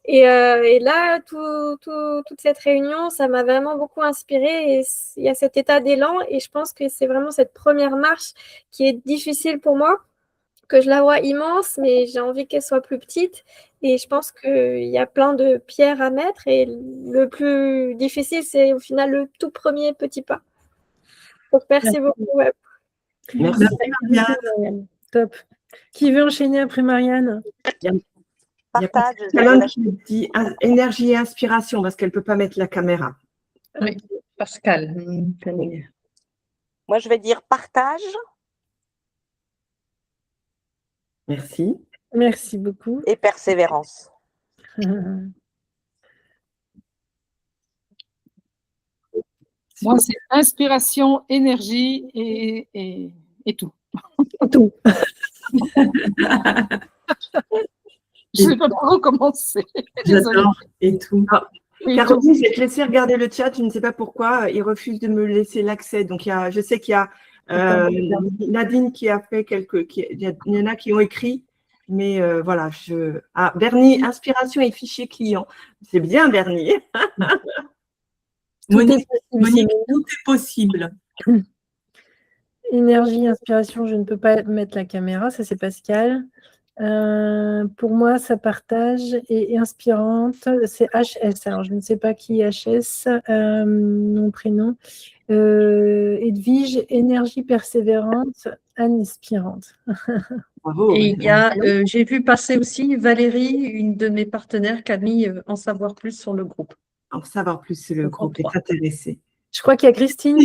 Et là, toute cette réunion, ça m'a vraiment beaucoup inspirée. Et il y a cet état d'élan. Et je pense que c'est vraiment cette première marche qui est difficile pour moi, que je la vois immense, mais j'ai envie qu'elle soit plus petite. Et je pense qu'il y a plein de pierres à mettre. Et le plus difficile, c'est au final le tout premier petit pas. Donc, merci beaucoup. Ouais.
Merci.
Marianne. Top. Qui veut enchaîner après Marianne?
Partage.
Il y a Pascal qui dit énergie et inspiration parce qu'elle ne peut pas mettre la caméra.
Oui, Pascal.
Moi, je vais dire partage.
Merci.
Merci beaucoup.
Et persévérance.
Moi, c'est inspiration, énergie et tout.
Tout.
Je ne sais pas par où commencer.
J'adore. Et tout.
Caroline, je vais te laisser regarder le chat. Je ne sais pas pourquoi. Il refuse de me laisser l'accès. Donc, je sais qu'il y a Nadine qui a fait il y en a qui ont écrit. Mais voilà. Bernie, inspiration et fichier client. C'est bien, Bernie.
Monique, tout est possible.
Énergie, inspiration, je ne peux pas mettre la caméra, ça c'est Pascal. Pour moi, ça partage et inspirante, c'est HS. Alors, je ne sais pas qui est HS, mon prénom. Edwige, énergie persévérante, inspirante.
Bravo.
Et il y a, j'ai vu passer aussi Valérie, une de mes partenaires, qui a mis en savoir plus sur le groupe.
En savoir plus sur le groupe, est intéressé.
Je crois qu'il y a Christine.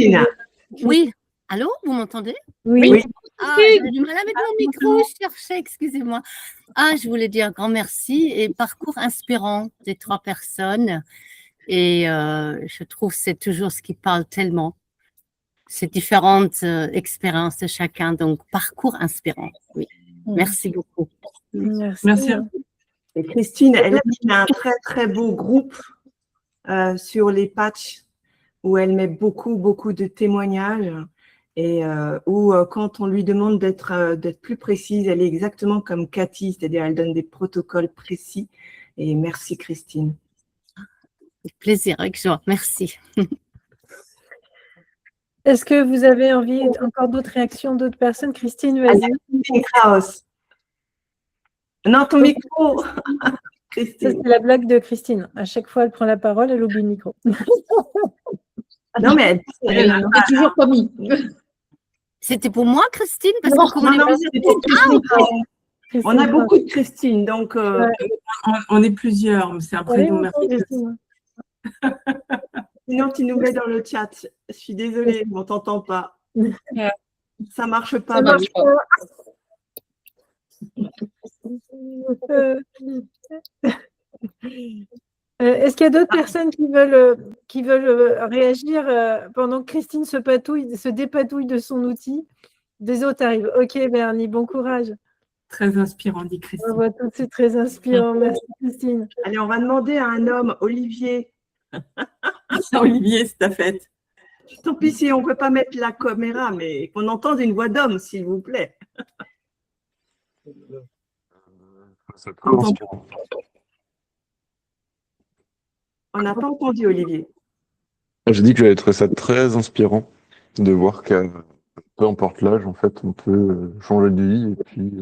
Oui. Allô, vous m'entendez?
Oui.
Ah, j'ai du mal avec mon micro, je cherchais, excusez-moi. Ah, je voulais dire un grand merci et parcours inspirant des 3 personnes. Et je trouve que c'est toujours ce qui parle tellement. Ces différentes expériences de chacun, donc parcours inspirant. Oui. Merci beaucoup.
Merci.
Et Christine, elle a mis un très, très beau groupe sur les patchs où elle met beaucoup, beaucoup de témoignages et où quand on lui demande d'être plus précise, elle est exactement comme Cathy, c'est-à-dire elle donne des protocoles précis. Et merci Christine.
Avec plaisir, avec joie. Merci.
Est-ce que vous avez envie encore d'autres réactions d'autres personnes? Christine, vas-y.
Non, ton micro.
Ça, c'est la blague de Christine. À chaque fois, elle prend la parole, elle oublie le micro.
Non, mais
elle a toujours pas mis.
C'était pour moi, Christine? Parce
non,
que comme
on a beaucoup de Christine, donc
on est plusieurs. C'est un prénom merveilleux.
Sinon, tu nous mets dans le chat. Je suis désolée, on ne t'entend pas. Ça ne marche pas.
Ça marche pas.
Est-ce qu'il y a d'autres personnes qui veulent réagir pendant que Christine se dépatouille de son outil? Des autres arrivent. Ok, Bernie, bon courage.
Très inspirant, dit Christine.
On voit tout de suite très inspirant. Merci, Christine.
Allez, on va demander à un homme, Olivier.
Olivier, c'est ta fête.
Tant pis si on ne peut pas mettre la caméra, mais qu'on entende une voix d'homme, s'il vous plaît. On n'a pas entendu, Olivier.
J'ai dit que j'avais trouvé ça très inspirant de voir que peu importe l'âge, en fait, on peut changer de vie et puis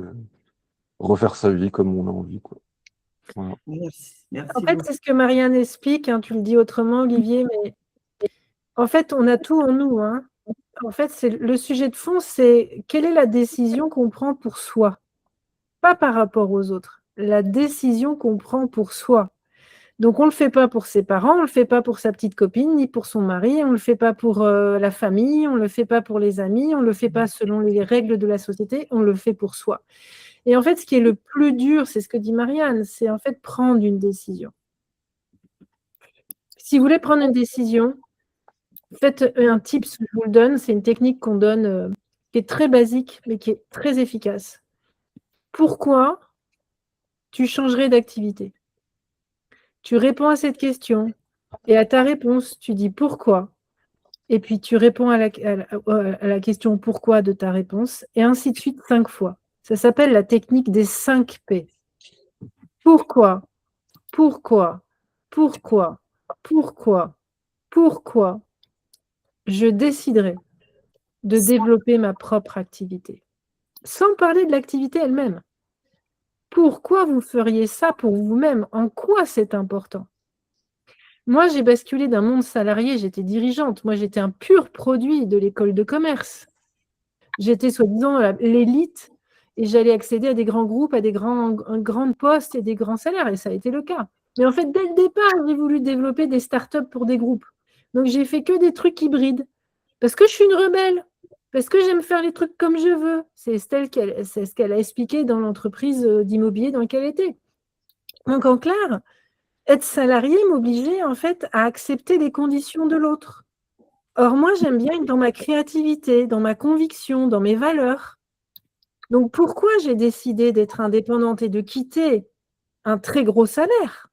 refaire sa vie comme on a envie, quoi. Voilà.
Merci
en fait, c'est ce que Marianne explique, hein, tu le dis autrement, Olivier, mais en fait, on a tout en nous. Hein. En fait, le sujet de fond, c'est quelle est la décision qu'on prend pour soi, pas par rapport aux autres. La décision qu'on prend pour soi. Donc, on ne le fait pas pour ses parents, on ne le fait pas pour sa petite copine, ni pour son mari, on ne le fait pas pour la famille, on ne le fait pas pour les amis, on ne le fait pas selon les règles de la société, on le fait pour soi. Et en fait, ce qui est le plus dur, c'est ce que dit Marianne, c'est en fait prendre une décision. Si vous voulez prendre une décision, faites un tips, je vous le donne, c'est une technique qu'on donne qui est très basique, mais qui est très efficace. Pourquoi tu changerais d'activité? Tu réponds à cette question et à ta réponse, tu dis pourquoi. Et puis tu réponds à la question pourquoi de ta réponse, et ainsi de suite 5 fois. Ça s'appelle la technique des 5 P. Pourquoi? Pourquoi? Pourquoi? Pourquoi? Pourquoi je déciderai de développer ma propre activité? Sans parler de l'activité elle-même. Pourquoi vous feriez ça pour vous-même? En quoi c'est important? Moi, j'ai basculé d'un monde salarié, j'étais dirigeante. Moi, j'étais un pur produit de l'école de commerce. J'étais soi-disant l'élite et j'allais accéder à des grands groupes, à des grands postes et des grands salaires. Et ça a été le cas. Mais en fait, dès le départ, j'ai voulu développer des startups pour des groupes. Donc, j'ai fait que des trucs hybrides. Parce que je suis une rebelle. Parce que j'aime faire les trucs comme je veux. C'est ce qu'elle a expliqué dans l'entreprise d'immobilier dans laquelle elle était. Donc, en clair, être salarié m'obligeait en fait à accepter les conditions de l'autre. Or, moi, j'aime bien être dans ma créativité, dans ma conviction, dans mes valeurs. Donc, pourquoi j'ai décidé d'être indépendante et de quitter un très gros salaire,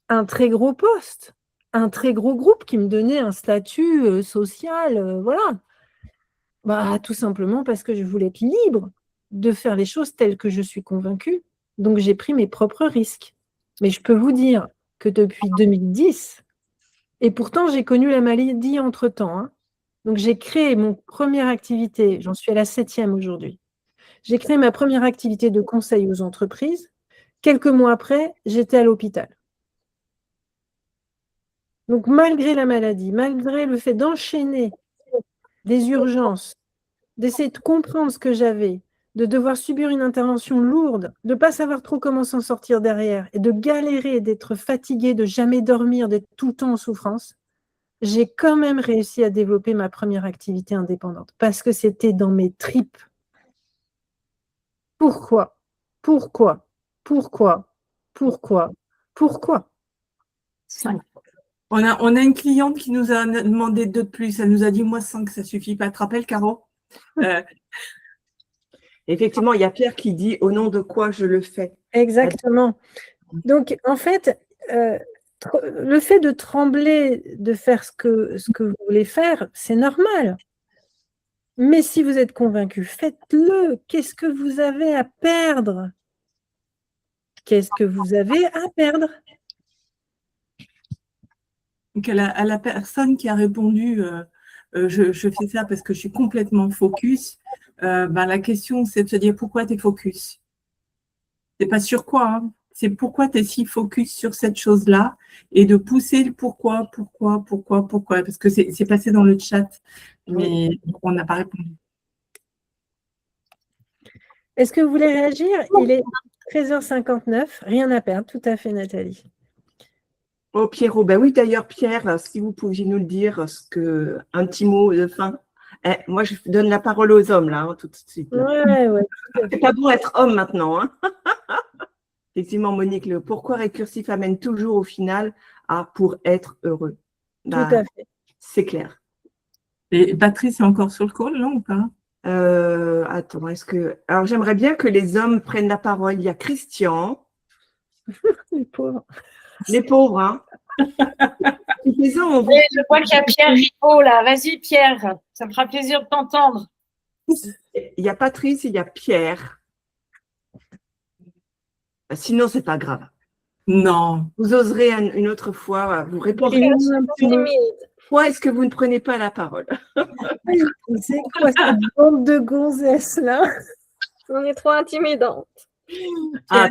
un très gros poste, un très gros groupe qui me donnait un statut social, voilà. Bah, tout simplement parce que je voulais être libre de faire les choses telles que je suis convaincue. Donc, j'ai pris mes propres risques. Mais je peux vous dire que depuis 2010, et pourtant j'ai connu la maladie entre-temps, hein. Donc j'ai créé mon première activité, j'en suis à la 7e aujourd'hui. J'ai créé ma première activité de conseil aux entreprises. Quelques mois après, j'étais à l'hôpital. Donc malgré la maladie, malgré le fait d'enchaîner des urgences, d'essayer de comprendre ce que j'avais, de devoir subir une intervention lourde, de ne pas savoir trop comment s'en sortir derrière, et de galérer, d'être fatiguée, de jamais dormir, d'être tout le temps en souffrance, j'ai quand même réussi à développer ma première activité indépendante parce que c'était dans mes tripes. Pourquoi? Pourquoi? Pourquoi? Pourquoi? Pourquoi?
5. On a une cliente qui nous a demandé 2 de plus. Elle nous a dit, moi, 5, ça suffit pas. Tu te rappelles, Caro?
Effectivement, il y a Pierre qui dit au nom de quoi je le fais.
Exactement. Donc, en fait, le fait de trembler, de faire ce que vous voulez faire, c'est normal. Mais si vous êtes convaincu, faites-le. Qu'est-ce que vous avez à perdre? Qu'est-ce que vous avez à perdre?
Donc, à la personne qui a répondu, je fais ça parce que je suis complètement focus, la question, c'est de se dire pourquoi tu es focus. C'est pas sur quoi, hein. C'est pourquoi tu es si focus sur cette chose-là et de pousser le pourquoi, parce que c'est passé dans le chat, mais on n'a pas répondu.
Est-ce que vous voulez réagir? Il est 13h59, rien à perdre, tout à fait, Nathalie.
Oh, Pierrot, ben oui, d'ailleurs, Pierre, si vous pouviez nous le dire, un petit mot de fin. Moi, je donne la parole aux hommes, là, tout de suite.
Ouais.
C'est pas bon être homme maintenant, hein. Effectivement, Monique, le pourquoi récursif amène toujours au final à pour être heureux.
Tout à fait.
C'est clair.
Et Patrice est encore sur le call, là, ou pas?
Attends, alors j'aimerais bien que les hommes prennent la parole. Il y a Christian.
Les pauvres.
Les pauvres, hein.
Je vois qu'il y a Pierre Ripaud, là. Vas-y, Pierre. Ça me fera plaisir de t'entendre.
Il y a Patrice, il y a Pierre. Sinon, c'est pas grave.
Non.
Vous oserez une autre fois vous répondre. Pourquoi est-ce que vous ne prenez pas la parole?
C'est quoi cette bande de gonzesses là?
On est trop intimidantes.
Est-ce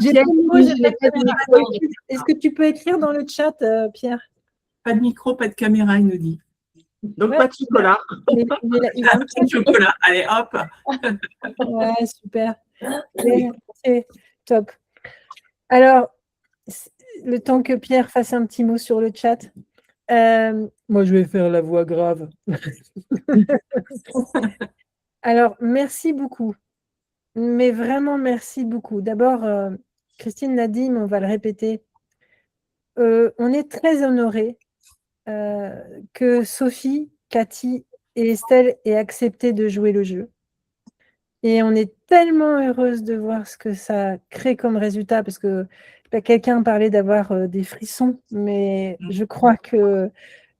que tu peux écrire dans le chat, Pierre?
Pas de micro, pas de caméra, il nous dit.
Donc, pas de chocolat.
Il a
Pas de chocolat. Allez, hop.
Ouais, super. C'est top. Alors, le temps que Pierre fasse un petit mot sur le chat, moi, je vais faire la voix grave. Alors, merci beaucoup. Mais vraiment, merci beaucoup. D'abord, Christine l'a dit, mais on va le répéter. On est très honorés que Sophie, Cathy et Estelle aient accepté de jouer le jeu. Et on est tellement heureuse de voir ce que ça crée comme résultat, parce que quelqu'un parlait d'avoir des frissons, mais je crois que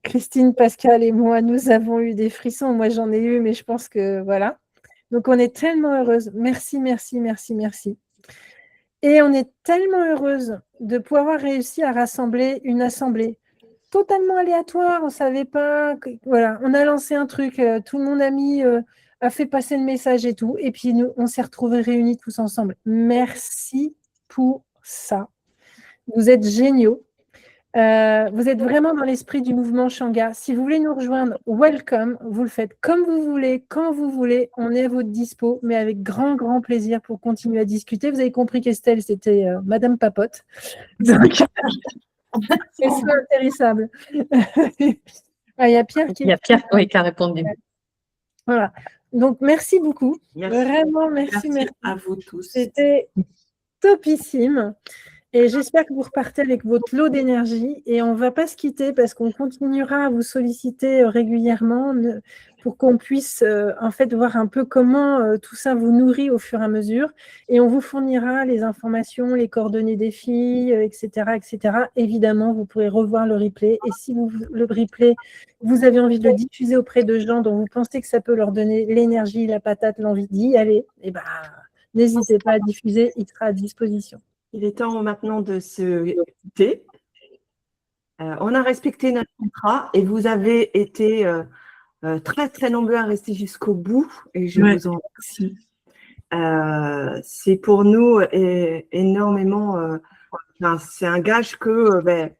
Christine, Pascal et moi, nous avons eu des frissons. Moi, j'en ai eu, mais je pense que voilà. Donc, on est tellement heureuse. Merci, merci, merci, merci. Et on est tellement heureuse de pouvoir réussir à rassembler une assemblée totalement aléatoire. On ne savait pas. Voilà, on a lancé un truc, tout le monde a fait passer le message et tout. Et puis, nous, on s'est retrouvés réunis tous ensemble. Merci pour ça. Vous êtes géniaux. Vous êtes vraiment dans l'esprit du mouvement Shanga. Si vous voulez nous rejoindre, welcome. Vous le faites comme vous voulez, quand vous voulez. On est à votre dispo, mais avec grand, grand plaisir pour continuer à discuter. Vous avez compris qu'Estelle, c'était Madame Papote. Donc, c'est ça intéressable. Il y a Pierre qui
a répondu.
Voilà. Donc, merci beaucoup.
Merci.
Vraiment, merci.
À vous tous.
C'était topissime. Et j'espère que vous repartez avec votre lot d'énergie. Et on ne va pas se quitter parce qu'on continuera à vous solliciter régulièrement pour qu'on puisse en fait voir un peu comment tout ça vous nourrit au fur et à mesure. Et on vous fournira les informations, les coordonnées des filles, etc., etc. Évidemment, vous pourrez revoir le replay. Et si le replay, vous avez envie de le diffuser auprès de gens dont vous pensez que ça peut leur donner l'énergie, la patate, l'envie d'y aller, eh ben, n'hésitez pas à diffuser, il sera à disposition.
Il est temps maintenant de se quitter. On a respecté notre contrat et vous avez été très, très nombreux à rester jusqu'au bout et je vous en remercie. C'est pour nous énormément, c'est un gage que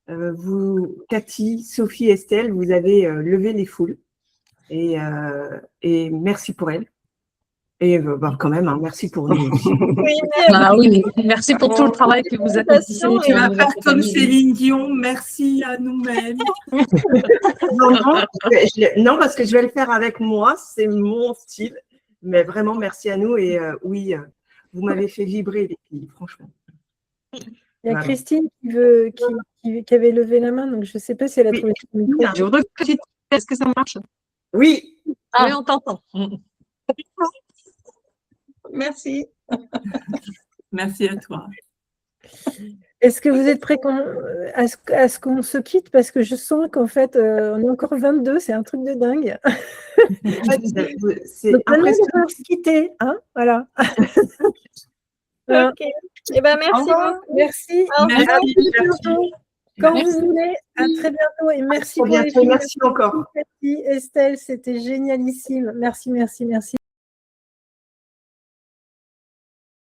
vous, Cathy, Sophie, Estelle, vous avez levé les foules et merci pour elles. Et quand même, merci pour nous.
Oui, merci pour tout le travail que vous avez fait.
Tu vas faire comme Céline Dion, merci à nous-mêmes.
Non, parce que je vais le faire avec moi, c'est mon style. Mais vraiment, merci à nous. Et oui, vous m'avez fait vibrer, les filles, franchement.
Il y a Christine qui avait levé la main, donc je ne sais pas si elle a trouvé son micro.
Est-ce que ça marche?
Oui.
Oui, on t'entend.
Merci. Merci à toi.
Est-ce que vous êtes prêts à ce qu'on se quitte? Parce que je sens qu'en fait, on est encore 22, c'est un truc de dingue.
C'est
donc maintenant, on va se quitter. Hein, voilà.
Ok. Eh ben, merci beaucoup.
Merci.
Merci.
Quand vous voulez, à très bientôt. Et merci pour les filles.
Merci encore.
Estelle, c'était génialissime. Merci, merci, merci.